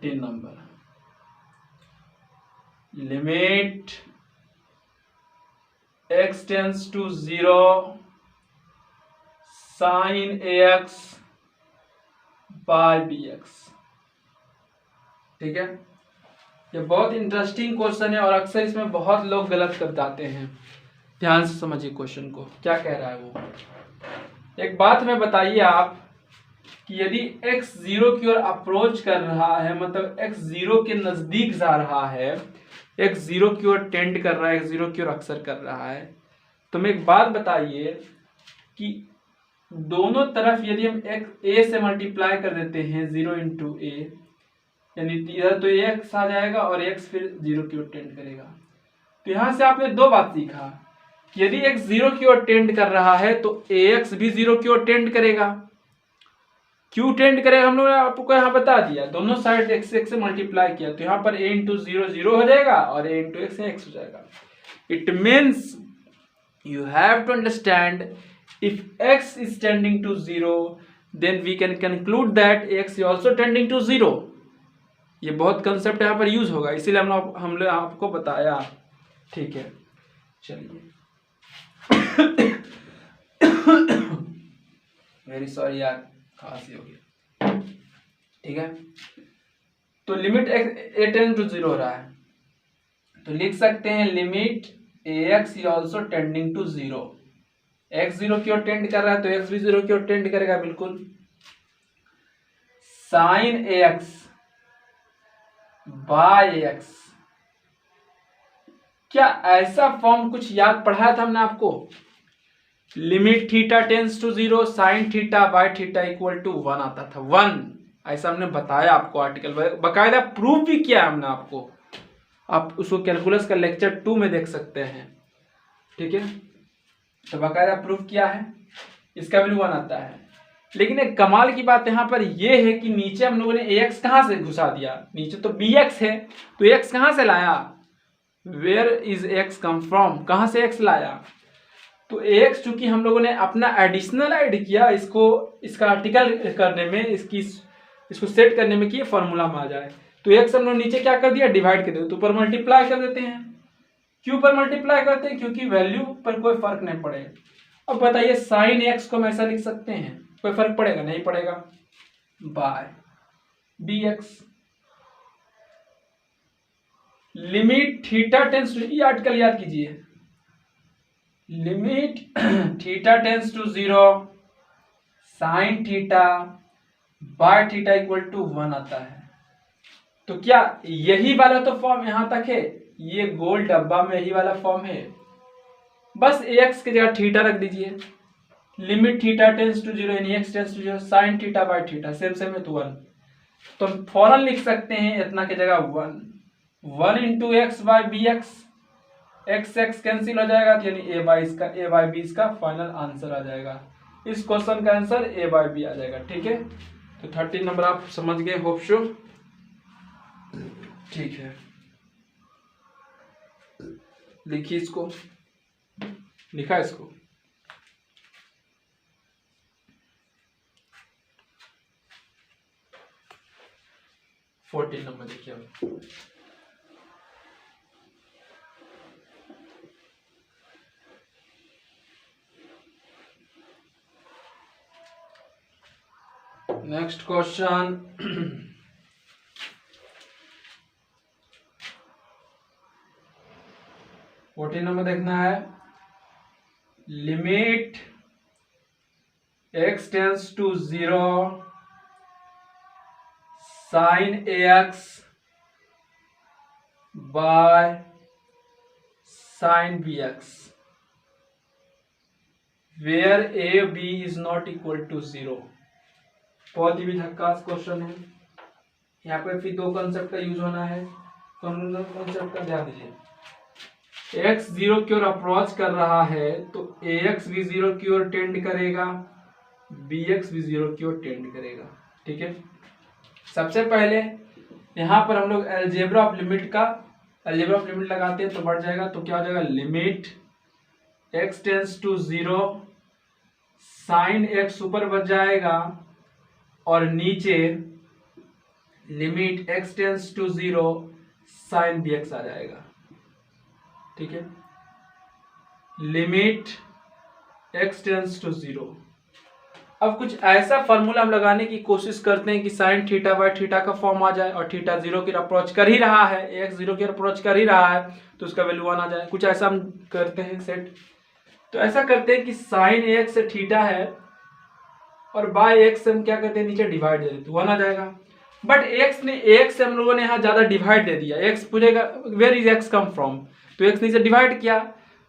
Number, limit x tends to 0 sin ax by bx। ठीक है, ये बहुत इंटरेस्टिंग क्वेश्चन है और अक्सर इसमें बहुत लोग गलत कर जाते हैं। ध्यान से समझिए क्वेश्चन को, क्या कह रहा है वो। एक बात में बताइए आप कि यदि x 0 की ओर अप्रोच कर रहा है, मतलब x 0 के नजदीक जा रहा है, x 0 की ओर टेंड कर रहा है, x 0 की ओर अक्सर कर रहा है, तो मैं एक बात बताइए कि दोनों तरफ यदि हम a से मल्टीप्लाई कर देते हैं 0 इंटू ए, यानी इधर तो x आ जाएगा और x फिर 0 की ओर टेंड करेगा। तो यहां से आपने दो बात सीखा कि यदि x 0 की ओर टेंड कर रहा है तो ax भी 0 की ओर टेंड करेगा। क्यों टेंड करेगा हम लोग ने आपको यहाँ बता दिया, दोनों साइड x से मल्टीप्लाई किया तो यहाँ पर a इंटू 0 0 हो जाएगा और a इंटू x x हो जाएगा। It means you have to understand if x is tending to 0 then we can conclude that x is also tending to 0। ये बहुत कंसेप्ट यहाँ पर यूज होगा, इसीलिए हमने आपको बताया। ठीक है, चलिए वेरी सॉरी यार, खांसी हो गया। ठीक है, तो लिमिट a टेंड टू 0 हो रहा है तो लिख सकते हैं limit ax is also tending to 0। x 0 की ओर टेंड कर रहा है तो x भी 0 की ओर टेंड करेगा, बिल्कुल। sin ax by ax, क्या ऐसा फॉर्म कुछ याद पढ़ाया था हमने आपको, limit theta tends to 0 sine theta by theta equal to 1 आता था, 1, ऐसा हमने बताया आपको, आर्टिकल बकायदा प्रूफ भी किया हमने आपको। आप उसको कैलकुलस का लेक्चर 2 में देख सकते हैं। ठीक है, तो बकायदा प्रूफ किया है, इसका वैल्यू 1 आता है। लेकिन एक कमाल की बात यहाँ पर यह है कि नीचे हम लोगों ने ax कहां से घुसा दिया, नीचे तो bx है तो x कहां से लाया, where is x come from, कहां से x लाया। तो ax चूंकि हम लोगों ने अपना एडिशनल ऐड किया, इसका आर्टिकल करने में, इसको सेट करने में कि फॉर्मूला में आ जाए, तो x हम लोग नीचे क्या कर दिया, डिवाइड कर दिया, तो ऊपर मल्टीप्लाई कर देते हैं। क्यों पर मल्टीप्लाई करते हैं, क्योंकि वैल्यू पर कोई फर्क नहीं पड़ेगा। अब बताइए साइन x को हम ऐसा लिख सकते हैं, कोई फर्क पड़ेगा, नहीं पड़ेगा, by bx। Limit theta tends to, ये आर्टिकल याद कीजिए, limit theta tends to 0 sine theta by theta equal to 1 आता है। तो क्या यही वाला तो फॉर्म यहां तक है, ये गोल डब्बा में यही वाला फॉर्म है, बस ax की जगह थीटा रख दीजिए, लिमिट थीटा टेंस टू 0 यानी x tends to 0 sine theta by theta, same same है तो 1, तो हम फौरन लिख सकते हैं इतना की जगह 1 into x by b x, x cancel हो जाएगा यानी a बाई बी इसका फाइनल आंसर आ जाएगा। इस क्वेश्चन का आंसर a बाई बी आ जाएगा। ठीक है, तो 13 नंबर आप समझ गए, होप शो। ठीक है, लिखिए इसको, लिखा इसको, 14 नंबर देखिए अब। नेक्स्ट क्वेश्चन 14 नंबर देखना है। Limit x tends to 0 sin ax by sin bx where a b is not equal to 0। बहुत ही झक्कास क्वेश्चन है। यहाँ पे फिर दो कॉन्सेप्ट का यूज होना है। कॉन्सेप्ट का ध्यान दीजिए। x 0 की ओर अप्रोच कर रहा है तो ax भी 0 की ओर टेंड करेगा, bx भी 0 की ओर टेंड करेगा। ठीक है, सबसे पहले यहाँ पर हम लोग अलजेब्रा ऑफ लिमिट लगाते हैं तो बढ़ जाएगा। तो क्या हो जाएगा, limit x tends to 0 sine x ऊपर बच जाएगा और नीचे limit x tends to 0 sine bx आ जाएगा। ठीक है, लिमिट x टेंस टू 0। अब कुछ ऐसा फॉर्मूला हम लगाने की कोशिश करते हैं कि साइन थीटा बाय थीटा का फॉर्म आ जाए और थीटा 0 की अप्रोच कर ही रहा है, x 0 की अप्रोच कर ही रहा है तो उसका वैल्यू 1 आ जाए। कुछ ऐसा हम करते हैं सेट। तो ऐसा करते हैं कि साइन x थीटा है और बाय x से हम क्या करते हैं, नीचे डिवाइड दे देते, 1 आ जाएगा। बट x से हम लोगों ने यहाँ ज्यादा डिवाइड दे दिया। x पूछेगा where is x come from, तो x नीचे डिवाइड किया।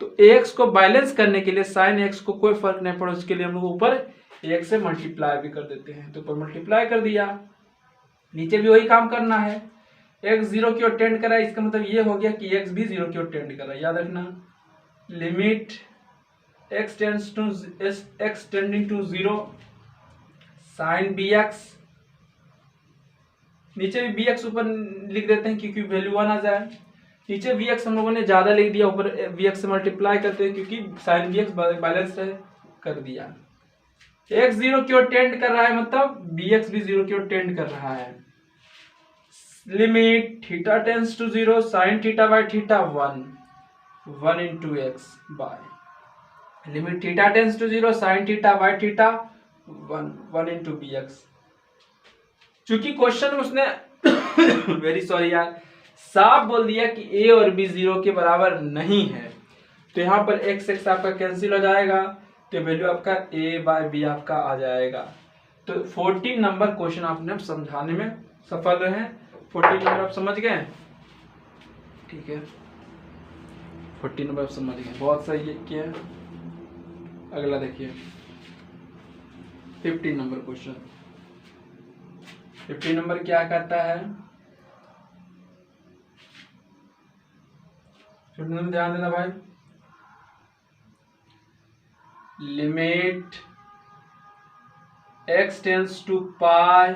तो x को बैलेंस करने के लिए साइन x को कोई फर्क नहीं पड़ा, उसके लिए हम लोग ऊपर x से मल्टीप्लाई भी कर देते हैं। तो ऊपर मल्टीप्लाई कर दिया, नीचे भी वही काम करना है। x 0 की ओर टेंड कर रहा है, इसका मतलब ये हो गया कि x भी 0 की ओर टेंड कर रहा है। याद रखना, limit x tending to 0 sine bx, नीचे भी bx ऊपर लिख देते हैं क्योंकि वैल्यू 1 आ जाए। नीचे bx हम लोगों ने ज्यादा लिख दिया, ऊपर bx से मल्टीप्लाई करते हैं क्योंकि साइन bx बैलेंस रहे, कर दिया। x 0 की ओर टेंड कर रहा है मतलब bx भी 0 की ओर टेंड कर रहा है। Limit theta tends to 0 sine theta by theta 1 into x by limit theta tends to 0 sine theta by theta 1 into bx। चूंकि क्वेश्चन में उसने वेरी सॉरी यार साफ बोल दिया कि a और b 0 के बराबर नहीं है, तो यहाँ पर x आपका कैंसिल हो जाएगा, तो वैल्यू आपका a बाय b आपका आ जाएगा। तो 14 नंबर क्वेश्चन आपने समझाने में सफल रहे। 14 नंबर आप समझ गए, ठीक है, 14 नंबर आप समझ गए, बहुत सही किया। अगला देखिए 15 नंबर क्वेश्चन। 15 नंबर क्या कहता है, 15 नंबर ध्यान देना भाई। Limit x tends to pi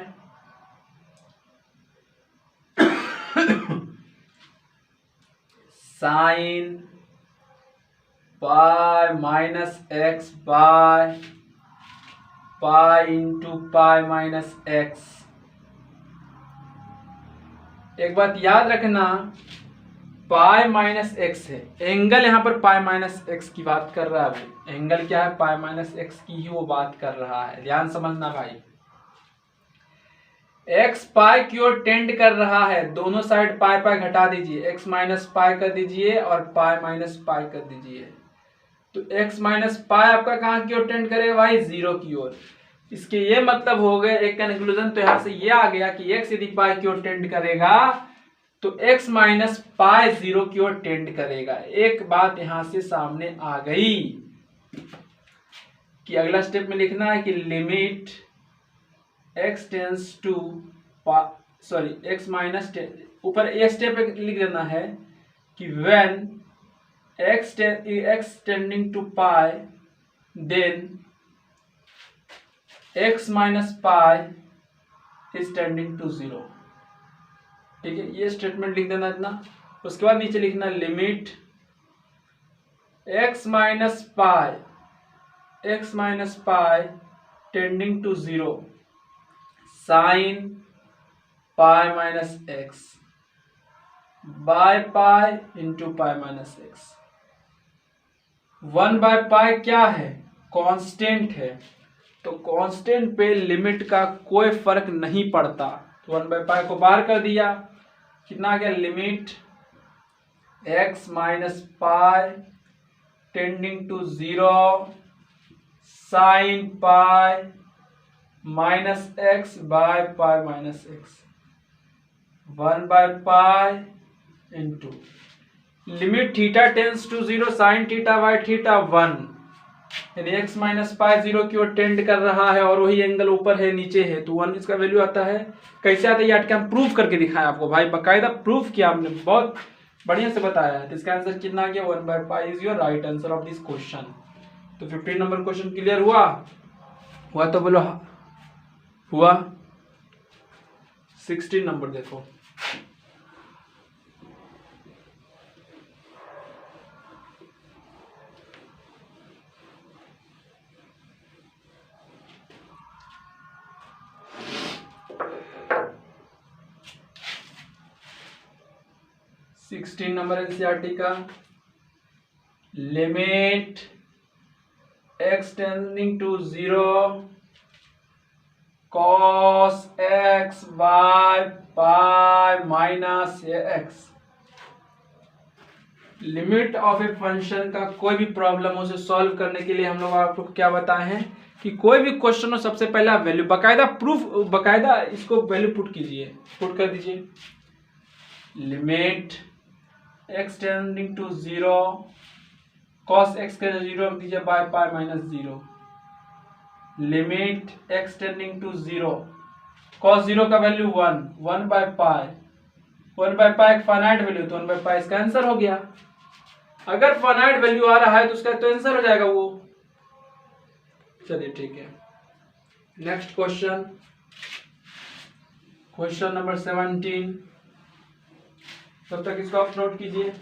sine pi minus x by pi into pi minus x। एक बात याद रखना, पाई माइनस एक्स है, एंगल यहाँ पर पाई माइनस एक्स की बात कर रहा है भाई। एंगल क्या है, पाई माइनस एक्स की ही वो बात कर रहा है, ध्यान समझना भाई। एक्स पाई की ओर टेंड कर रहा है, दोनों साइड पाई पाई घटा दीजिए, एक्स माइनस पाई कर दीजिए और पाई माइनस पाई कर दीजिए। तो एक्स माइनस पाई आपका कहाँ की ओर टेंड करेगा भाई, 0 की ओर। इसके ये मतलब हो गए एक कंक्लूजन, तो यहाँ से ये आ गया कि x यदि पाई की ओर टेंड करेगा तो x माइनस पाई 0 की ओर टेंड करेगा। एक बात यहां से सामने आ गई कि अगला स्टेप में लिखना है कि limit x tends to x minus ऊपर ये स्टेप लिख देना है कि when x tending to pi then x minus pi is tending to 0। ठीक है, ये स्टेटमेंट लिख देना इतना। उसके बाद नीचे लिखना limit x minus pi tending to 0 sine pi minus x by pi into pi minus x. 1 by pi क्या है? कांस्टेंट है, तो कांस्टेंट पे लिमिट का कोई फर्क नहीं पड़ता। तो 1 बाय पाई को बाहर कर दिया, कितना आ गया? Limit x minus pi tending to 0 sine pi minus x by pi minus x. 1 by pi into limit theta tends to 0 sine theta by theta 1, यानी x माइनस पाई 0 की ओर टेंड कर रहा है और वही एंगल ऊपर है नीचे है, तो 1 इसका वैल्यू आता है। कैसे आता है ये हम प्रूफ करके दिखाएं आपको भाई, बाकायदा प्रूफ किया हमने, बहुत बढ़िया से बताया है। तो इसका आंसर कितना आ गया? 1 by pi is your right answer of this question. तो 15 नंबर क्वेश्चन क्लियर हुआ? तो बोलो हुआ। 16 नंबर देखो। नंबर एनसीईआरटी का, limit x tending to 0 cos x by pi minus x। Limit of a function का कोई भी प्रॉब्लम हो उसे सॉल्व करने के लिए हम लोग आपको क्या बताए हैं कि कोई भी क्वेश्चन हो सबसे पहले आप वैल्यू बकायदा प्रूफ, बकायदा इसको वैल्यू पुट कीजिए, पुट कर दीजिए। Limit x tending to 0 cos x के 0 रख दीजिए by pi minus 0। Limit x tending to 0 cos 0 का value 1, 1 by pi, 1 by pi एक फाइनाइट वैल्यू, तो 1 बाय पाई इसका आंसर हो गया। अगर फाइनाइट वैल्यू आ रहा है तो उसका तो आंसर हो जाएगा वो। चलिए ठीक है, नेक्स्ट क्वेश्चन, क्वेश्चन नंबर 17। तब तक इसको आप नोट कीजिए।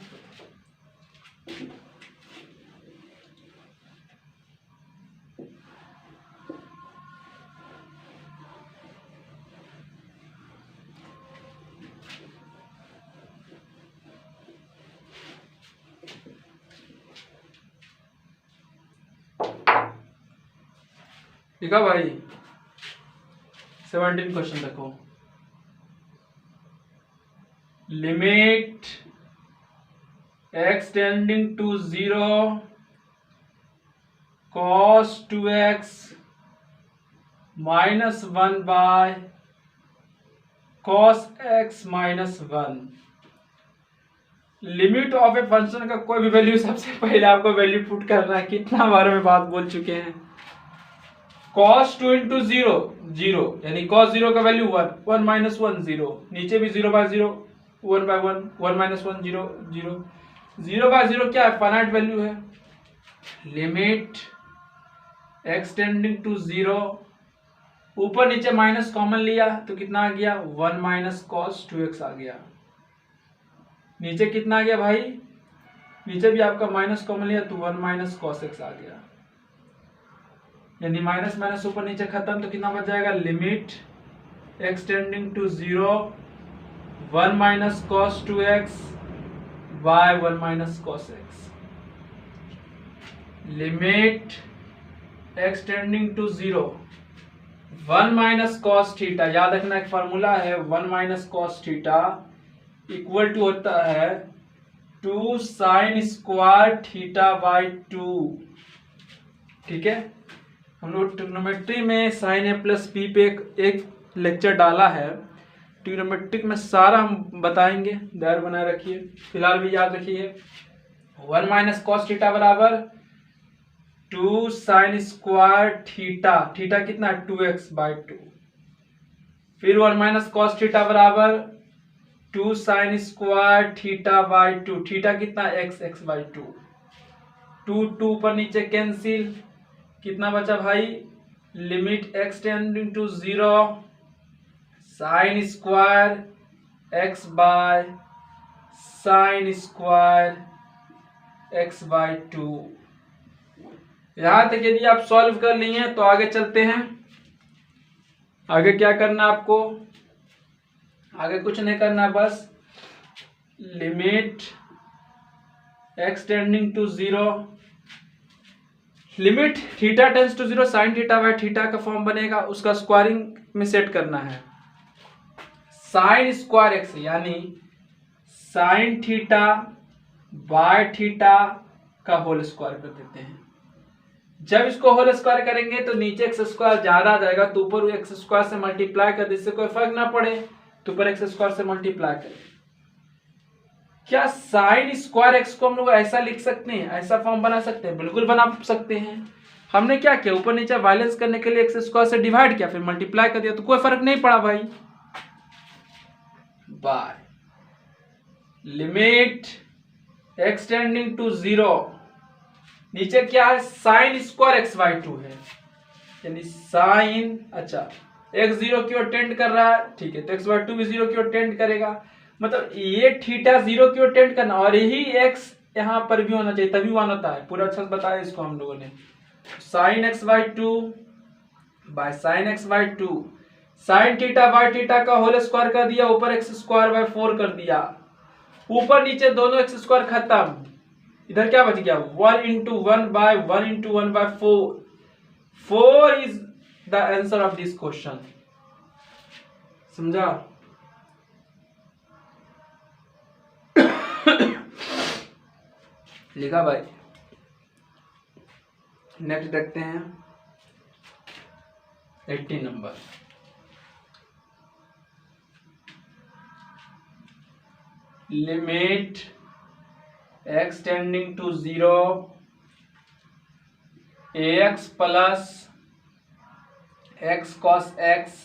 लिखा भाई? 17 क्वेश्चन देखो। Limit x tending to 0 cos 2x minus 1 by cos x minus 1। Limit of a function का कोई भी वैल्यू, सबसे पहले आपको वैल्यू पुट करना है। कितना बार में बात बोल चुके हैं। cos 2 इंटू 0 0, यानी cos 0 का वैल्यू 1, 1 माइनस 1 0, नीचे भी 0 बाय 0, 1 बाय 1, 1 माइनस 1 0 0, 0 बाय 0 क्या है? फाइनाइट वैल्यू है। लिमिट x टेंडिंग टू 0, ऊपर नीचे माइनस कॉमन लिया तो कितना आ गया? 1 माइनस cos 2x आ गया। नीचे कितना आ गया भाई? नीचे भी आपका माइनस कॉमन लिया तो 1 माइनस cos x आ गया, यानी माइनस माइनस ऊपर नीचे खत्म, तो कितना बच जाएगा? Limit x tending to 0 1 minus cos 2x by 1 minus cos x। Limit x tending to 0 1 minus cos theta, याद रखना एक फॉर्मूला है, 1 minus cos theta equal to होता है 2 साइन स्क्वायर थीटा बाय 2। ठीक है, हम लोग ट्रिग्नोमेट्री में साइन ए प्लस पी पे एक लेक्चर डाला है। ट्रिग्नोमेट्रिक में सारा हम बताएंगे, धैर्य बनाए रखिए। फिलहाल भी याद रखिए 1 माइनस कॉस थीटा बराबर 2 साइन स्क्वायर थीटा, थीटा कितना है? 2x bye 2। फिर 1 माइनस कॉस थीटा बराबर 2 sine square theta by 2, theta कितना? x by 2। 2 ऊपर नीचे कैंसिल, कितना बचा भाई? Limit x tending to 0 sine square x by sine square x by 2। यहां तक यदि आप सॉल्व कर लिए तो आगे चलते हैं। आगे क्या करना आपको? आगे कुछ नहीं करना, बस limit x tending to 0, limit theta tends to 0 sine theta by theta का फॉर्म बनेगा, उसका स्क्वायरिंग में सेट करना है। साइन स्क्वायर एक्स यानी साइन थीटा बाय थीटा का होल स्क्वायर कर देते हैं। जब इसको होल स्क्वायर करेंगे तो नीचे एक्स स्क्वायर ज्यादा आ जाएगा, तो ऊपर एक्स स्क्वायर से मल्टीप्लाई कर, जिससे कोई फर्क ना पड़े, तो ऊपर एक्स स्क्वायर से मल्टीप्लाई करें। क्या साइन स्क्वायर एक्स को हम लोग ऐसा लिख सकते हैं, ऐसा फॉर्म बना सकते हैं? बिल्कुल बना सकते हैं। हमने क्या किया, ऊपर नीचे वायलेंस करने के लिए एक्स स्क्वायर से डिवाइड किया, फिर मल्टीप्लाई कर दिया, तो कोई फर्क नहीं पड़ा भाई। By limit x tending to 0, नीचे क्या है, साइन स्क्वायर एक्स बाई 2 है, यानी साइन, अच्छा एक्स 0 की ओर टेंड कर रहा है, ठीक है, तो एक्स बाई 2 भी 0 की ओर टेंड करेगा, मतलब ये थीटा 0 की ओर टेंड करना, और यही एक्स यहाँ पर भी होना चाहिए, तभी 1 होता है। पूरा अच्छा से बताया इसको हम लोगों ने। Sine x by 2 by sine x by 2, sine theta by theta का होल स्क्वायर कर दिया, ऊपर एक्स स्क्वायर बाय 4 कर दिया, ऊपर नीचे दोनों एक्स स्क्वायर खत्म, इधर क्या बच गया, 1 into 1 by 1 into 1 by 4, 4 is the answer of this question. समझा? लिखा भाई। नेक्स्ट देखते हैं 18 नंबर। Limit x tending to 0 ax plus x cos x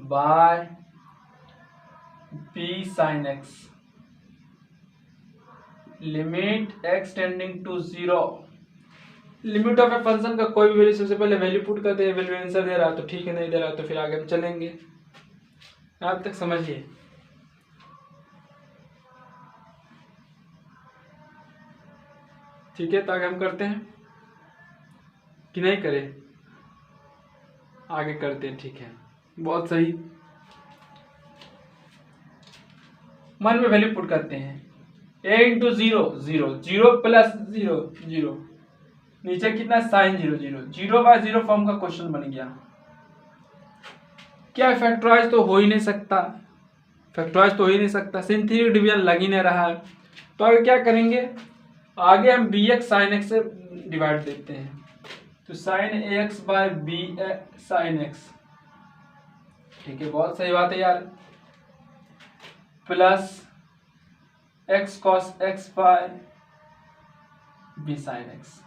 by b sin x, limit x tending to 0, limit of a function का कोई भी value, सबसे पहले वैल्यू पुट करते हैं, वैल्यू आंसर दे रहा है तो ठीक है, नहीं दे रहा तो फिर आगे हम चलेंगे। आप तक समझिए। ठीक है, तो आगे हम करते हैं कि नहीं करें? आगे करते हैं, ठीक है, बहुत सही। मन में वैल्यू पुट करते हैं, a इंटू 0 0, 0 प्लस 0 0, नीचे कितना, साइन 0 0, 0 बाय 0 फॉर्म का क्वेश्चन बन गया। क्या फैक्टराइज तो हो ही नहीं सकता, फैक्टराइज तो हो ही नहीं सकता, सिंथेटिक डिवीजन लग ही नहीं रहा है, तो आगे क्या करेंगे, आगे हम bx साइन x से डिवाइड देते हैं, तो sine ax by b sine x, ठीक है, बहुत सही बात है यार, plus x cos x by b sine x,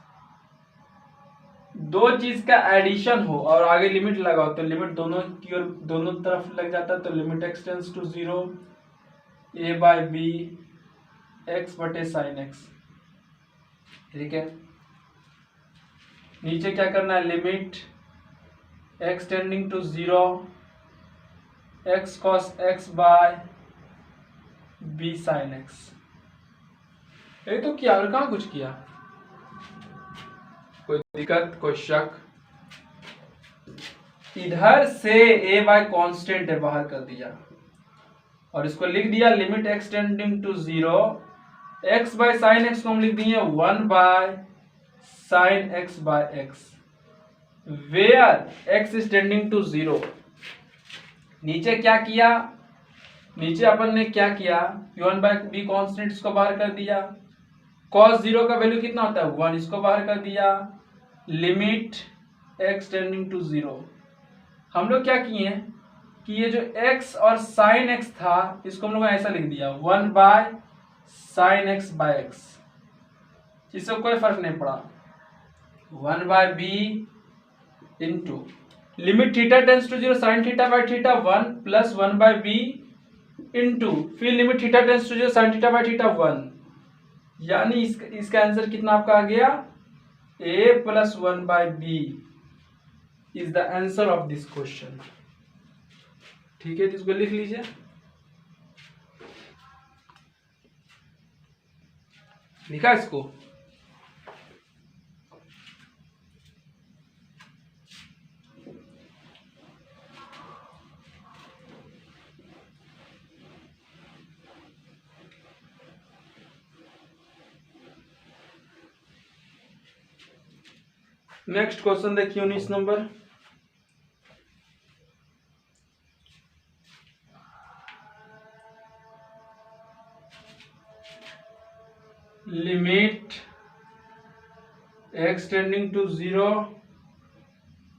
दो चीज का एडिशन हो और आगे लिमिट लगाओ, तो लिमिट दोनों की ओर, दोनों तरफ लग जाता है, तो limit x tends to 0 a by b x बटे साइन x, ठीक है। नीचे क्या करना है, limit x tending to 0 x cos x by b sine x, ये तो किया, और कहाँ कुछ किया, कोई दिक्कत, कोई शक? इधर से a बाय कांस्टेंट है, बाहर कर दिया, और इसको लिख दिया limit x tending to 0 x by sine x को हम लिख दिए 1 by sine x by x, where x is tending to 0। नीचे क्या किया, नीचे अपन ने क्या किया, वन बाय बी कॉन्स्टेंट इसको बाहर कर दिया, cos 0 का वैल्यू कितना होता है 1, इसको बाहर कर दिया, लिमिट x टेंडिंग टू 0। हम लोग क्या किए कि ये जो x और साइन x था, इसको हम लोग ऐसा लिख दिया 1 by sine x by x, इससे कोई फर्क नहीं पड़ा, 1 by b into limit theta tends to 0 sine theta by theta 1 plus 1 by b into फिर limit theta tends to 0 sine theta by theta 1, यानी इसका आंसर कितना आपका आ गया, a plus 1 by b is the answer of this question. ठीक है, तो इसको लिख लीजिए, लिखा इसको, नेक्स्ट क्वेश्चन देखिए 19 नंबर। Limit x tending to 0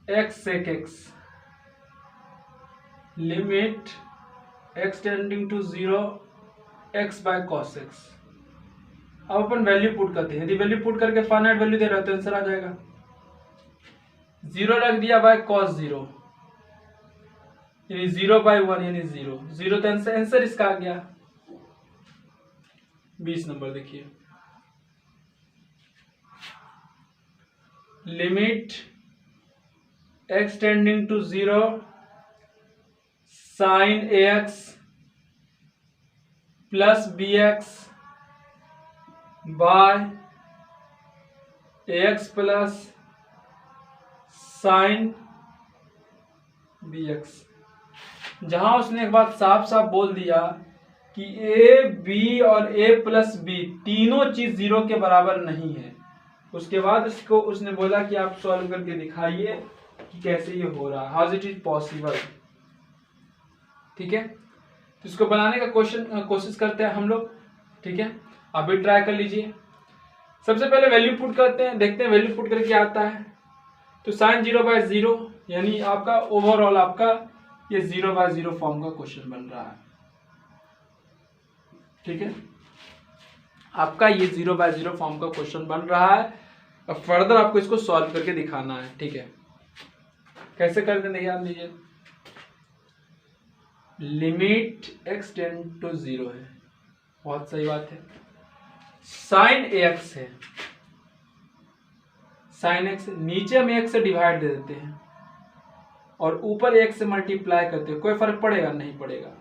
x sec x, limit x tending to 0 x by cos x। अब अपन वैल्यू पुट करते हैं। यदि वैल्यू पुट करके फाइनाइट वैल्यू दे रहा है तो आंसर आ जाएगा। 0 रख दिया बाय cos 0 यानी 0 बाय 1 यानी 0 0, तो आंसर इसका आ गया। 20 नंबर देखिए। Limit x tending to 0 sin ax plus bx by ax plus sin bx। जहां उसने एक बात साफ साफ बोल दिया कि a b और a प्लस बी तीनों चीज 0 के बराबर नहीं है, उसके बाद उसने बोला कि आप सॉल्व करके दिखाइए कि कैसे ये हो रहा है, हाउ इट इज पॉसिबल। ठीक है, तो इसको बनाने का कोशिश करते हैं हम लोग। ठीक है, आप भी ट्राई कर लीजिए। सबसे पहले वैल्यू पुट करते हैं, देखते हैं वैल्यू पुट करके क्या आता है। तो sin 0 बाय 0 यानी आपका ओवरऑल आपका ये 0 बाय 0 फॉर्म का क्वेश्चन बन रहा है। ठीक है, आपका ये 0 बाय 0 फॉर्म का क्वेश्चन बन रहा है। अब फर्दर आपको इसको सॉल्व करके दिखाना है। ठीक है, कैसे करते हैं ध्यान दीजिए। लिमिट x टेंड टू 0 है, बहुत सही बात है। sin ax है, sin x नीचे हम x से डिवाइड दे देते हैं और ऊपर x से मल्टीप्लाई करते हैं, कोई फर्क पड़ेगा नहीं पड़ेगा।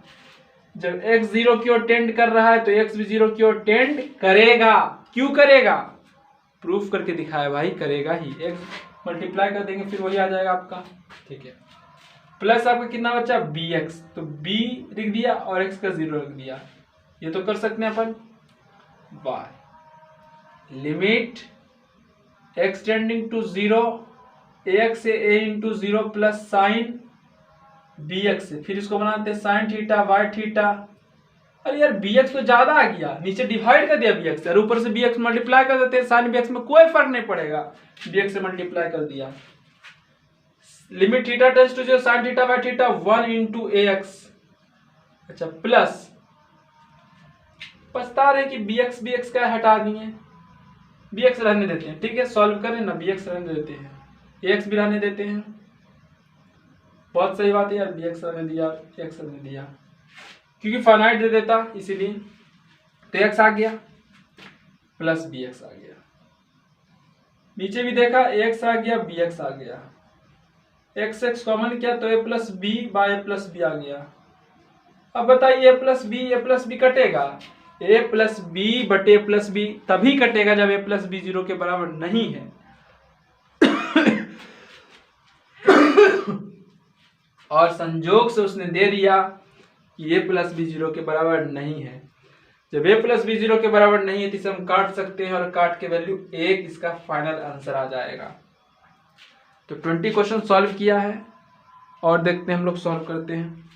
जब x 0 की ओर टेंड कर रहा है तो x भी 0 की ओर टेंड करेगा। क्यों करेगा? प्रूफ करके दिखाया भाई, करेगा ही। x मल्टीप्लाई कर देंगे फिर वही आ जाएगा आपका। ठीक है, प्लस आपका कितना बचा bx, तो b लिख दिया और x का 0 लिख दिया। ये तो कर सकते हैं अपन। By limit x tending to 0 ax से a into 0 plus sine bx से, फिर इसको बनाते हैं साइन थीटा y थीटा। अरे यार bx तो ज्यादा आ गया, नीचे डिवाइड कर दिया bx से और ऊपर से bx मल्टीप्लाई कर देते हैं। साइन bx में कोई फर्क नहीं पड़ेगा, bx से मल्टीप्लाई कर दिया। Limit theta tends to 0 sine theta by theta 1 into ax। अच्छा, प्लस पछता रहे कि bx का हटा दिए, bx रहने देते हैं। ठीक है, सॉल्व करें ना, bx रहने देते हैं, ax भी रहने देते हैं। बहुत सही बात है यार, bx रहने दिया, x रहने दिया, क्योंकि फाइनाइट दे देता इसीलिए। तो x आ गया प्लस bx आ गया। नीचे भी देखा ax आ गया bx आ गया, x कॉमन किया तो a plus b by a plus b आ गया। अब बताइए a प्लस बी कटेगा, a प्लस बी बटे a प्लस बी तभी कटेगा जब a प्लस बी 0 के बराबर नहीं है। और संजोग से उसने दे दिया कि a प्लस बी 0 के बराबर नहीं है। जब a प्लस बी 0 के बराबर नहीं है तो इसे हम काट सकते हैं और काट के वैल्यू 1 इसका फाइनल आंसर आ जाएगा। तो 20 क्वेश्चन सॉल्व किया है और देखते हैं हम लोग सॉल्व करते हैं।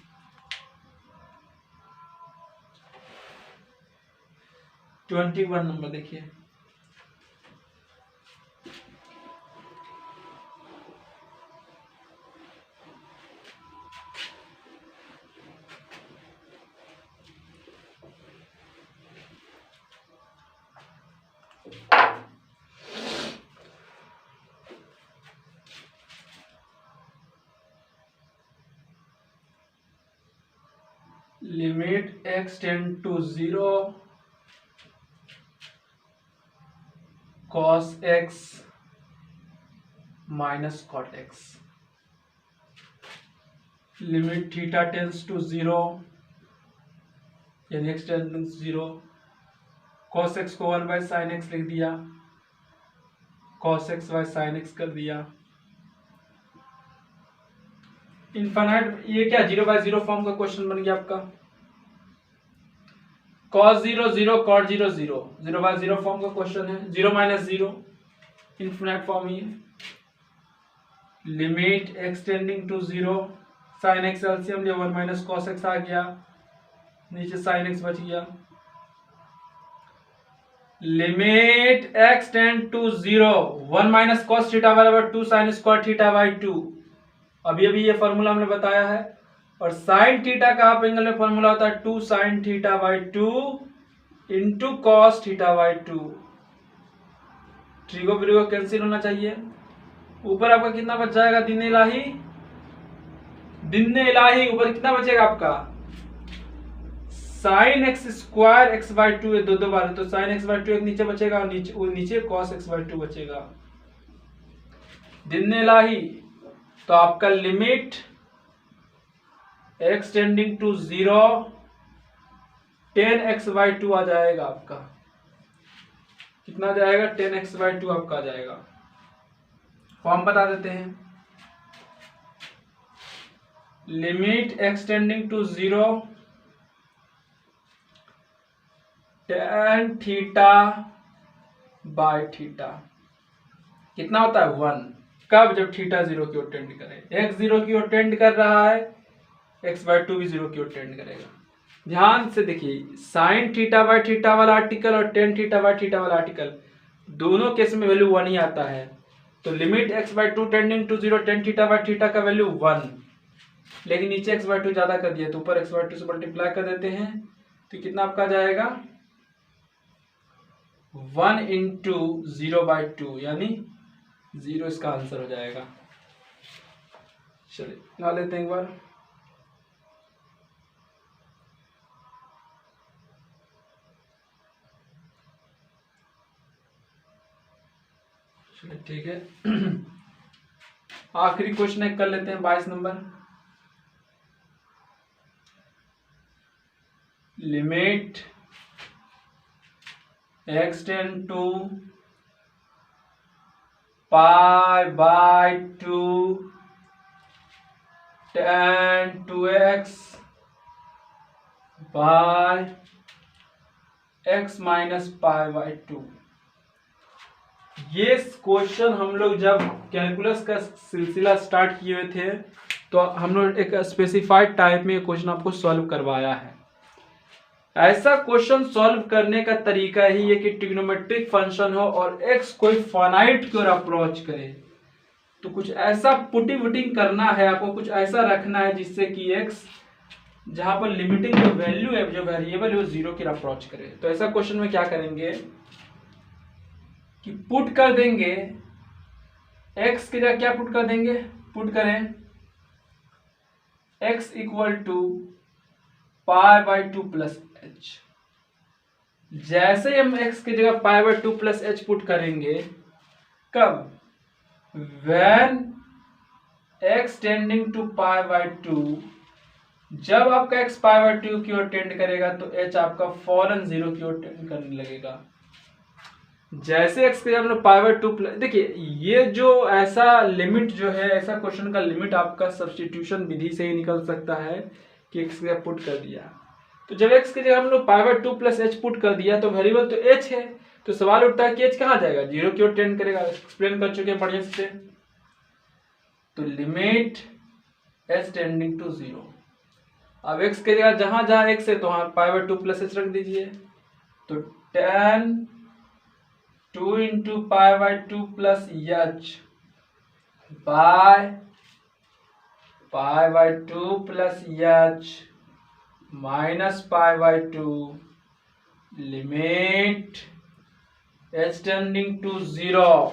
ट्वेंटी 21 नंबर देखिए। Limit x tend to 0 cos x minus cot x, limit theta tends to 0 यानी x tends to 0, cos x को 1 बाय साइन x लिख दिया, cos x by sine x कर दिया। इनफाइनाइट, ये क्या 0 बाय 0 फॉर्म का क्वेश्चन बन गया आपका। cos 0 0 cot 0 0 0 बाय 0 फॉर्म का क्वेश्चन है। 0 माइनस 0 इनफाइनाइट फॉर्म ही है। Limit x tending to 0, sine x LCM लिया 1 माइनस कॉस एक्स आ गया, नीचे साइन एक्स बच गया। Limit x tend to 0, 1 minus cos theta बराबर 2 साइन स्क्वायर थीटा बाई 2। अभी अभी ये फॉर्मूला हमने बताया है। और साइन थीटा का हाफ एंगल में फॉर्मूला होता है 2 sine theta by 2 into cos theta by 2। Trigo ब्रिगो कैंसिल होना चाहिए। ऊपर आपका कितना बच जाएगा, दिन इलाही, दिन इलाही ऊपर कितना बचेगा आपका, sine x square x by 2 है, दो बार तो साइन एक्स बाई 2 एक नीचे बचेगा और नीचे कॉस एक्स बाई 2 बचेगा। दिन इलाही तो आपका limit x tending to 0 10 x by 2 आ जाएगा आपका। कितना आ जाएगा, 10 एक्स बाई 2 आपका आ जाएगा। फॉर्म बता देते हैं। Limit x tending to 0 tan theta by theta कितना होता है 1। कब, जब थीटा 0 की ओर टेंड करे। x 0 की ओर टेंड कर रहा है, x बाय 2 भी 0 की ओर टेंड करेगा। ध्यान से देखिए, साइन थीटा बाय थीटा वाला आर्टिकल और टेन थीटा बाय थीटा वाला आर्टिकल दोनों केस में वैल्यू 1 ही आता है। तो limit x by 2 tending to 0 tan theta by theta का वैल्यू 1, लेकिन नीचे x बाय 2 ज्यादा कर दिया तो ऊपर x बाय 2 से मल्टीप्लाई कर देते हैं। तो कितना आपका जाएगा 1 इंटू 0 बाई 2 यानी 0 इसका आंसर हो जाएगा। चलिए ना लेते हैं एक बार। चलिए ठीक है। आखिरी क्वेश्चन एक कर लेते हैं 22 number. Limit x tend to pi by 2 tan 2x by x minus pi by 2। ये क्वेश्चन हम लोग जब कैलकुलस का सिलसिला स्टार्ट किए हुए थे तो हम लोग एक स्पेसिफाइड टाइप में क्वेश्चन आपको सॉल्व करवाया है। ऐसा क्वेश्चन सॉल्व करने का तरीका ही है कि ट्रिग्नोमेट्रिक फंक्शन हो और x कोई फाइनाइट की ओर अप्रोच करे, तो कुछ ऐसा पुटिंग करना है आपको, कुछ ऐसा रखना है जिससे कि x जहां पर लिमिटिंग जो वैल्यू है, जो वेरिएबल है वो 0 की ओर अप्रोच करे। तो ऐसा क्वेश्चन में क्या करेंगे कि पुट कर देंगे x की जगह क्या पुट कर देंगे, पुट करें x equal to pi by 2 plus h. जैसे हम x की जगह pi by 2 plus h put करेंगे, कब, when x tending to pi by 2, जब आपका x पाई बाई 2 की ओर टेंड करेगा तो h आपका फौरन 0 की ओर टेंड करने लगेगा। जैसे x के हम लोग पाई बाई 2 प्लस, देखिए ये जो ऐसा लिमिट जो है, ऐसा क्वेश्चन का लिमिट आपका सब्स्टिट्यूशन विधि से ही निकल सकता है कि x की जगह पुट कर दिया। तो जब x की जगह हम लोग पाई बाई 2 प्लस एच पुट कर दिया तो वेरिएबल तो h है, तो सवाल उठता है कि h कहाँ जाएगा, 0 की ओर टेंड करेगा। एक्सप्लेन कर चुके हैं बढ़िया से। तो लिमिट h टेंडिंग टू 0, अब x की जगह जहां जहां x है तो वहां पाई बाई 2 प्लस एच रख दीजिए। तो tan 2 into pi by 2 plus h by pi by 2 plus h minus pi by 2 limit h tending to 0,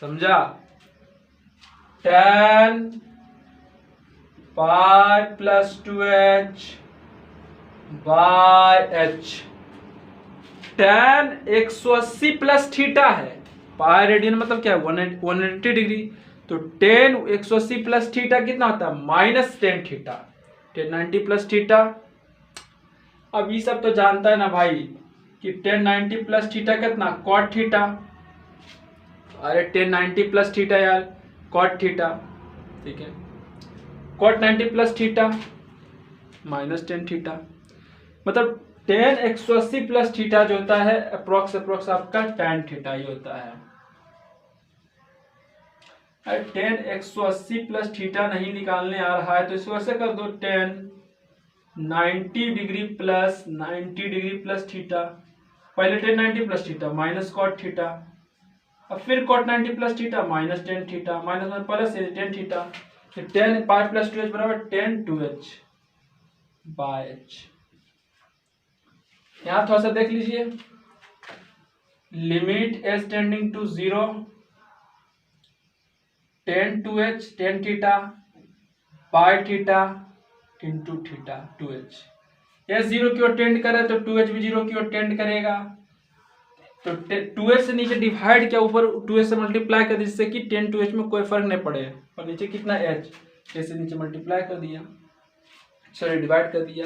समझा, tan pi plus 2h by h। tan 180 plus theta है, pi radian मतलब क्या है 180 degree, तो tan 180 plus theta कितना होता है minus tan theta, 1090 plus theta. अब ये सब तो जानता है ना भाई कि 1090 प्लस थीटा कितना कॉट थीटा, अरे 1090 प्लस थीटा यार कॉट थीटा, ठीक है, cot 90 plus theta minus 10 theta, मतलब tan 180 प्लस थीटा जो होता है अप्रोक्स आपका tan थीटा ही होता है। tan 180 प्लस थीटा नहीं निकालने आ रहा है तो इसको ऐसे कर दो, tan 90 degree plus 90 degree plus theta, पहले tan 90 plus theta minus cot theta, अब फिर cot 90 plus theta minus tan theta minus में प्लस tan थीटा, तो tan 5 प्लस 2h बराबर tan 2h बाय h। यहाँ थोड़ा सा देख लीजिए, limit h tending to 0 tan 2h tan theta by theta into theta 2h। H 0 की ओर टेंड करे तो 2h भी 0 की ओर टेंड करेगा, तो 2h से नीचे डिवाइड किया, ऊपर 2h से मल्टीप्लाई कर, जिससे कि tan 2h में कोई फर्क नहीं पड़े, और नीचे कितना h, से नीचे मल्टीप्लाई कर दिया, सॉरी डिवाइड कर दिया,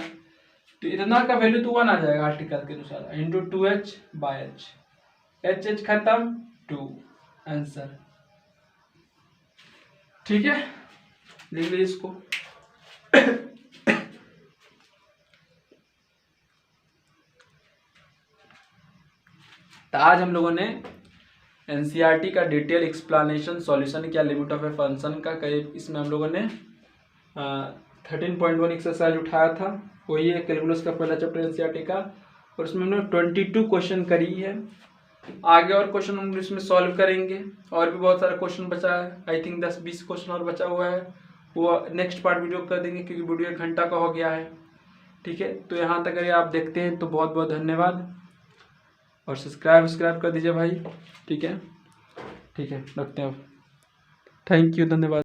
तो इतना का वैल्यू तो 1 आ जाएगा आर्टिकल के अनुसार, into 2h by h, h खत्म 2 आंसर। ठीक है, लिख लीजिए इसको। तो आज हम लोगों ने एनसीईआरटी का डिटेल एक्सप्लेनेशन सॉल्यूशन किया लिमिट ऑफ ए फंक्शन का। कई इसमें हम लोगों ने 13.1 एक्सरसाइज उठाया था, वही है कैलकुलस का पहला चैप्टर एनसीईआरटी का, और उसमें हमने 22 क्वेश्चन करी है। आगे और क्वेश्चन हम इसमें सॉल्व करेंगे, और भी बहुत सारा क्वेश्चन बचा है, आई थिंक 10-20 क्वेश्चन और बचा हुआ है, वो नेक्स्ट पार्ट वीडियो कर देंगे क्योंकि वीडियो 1 घंटा का हो गया है। ठीक है, तो यहाँ तक अगर आप देखते हैं तो बहुत बहुत धन्यवाद, और सब्सक्राइब कर दीजिए भाई। ठीक है, रखते हैं अब। थैंक यू, धन्यवाद।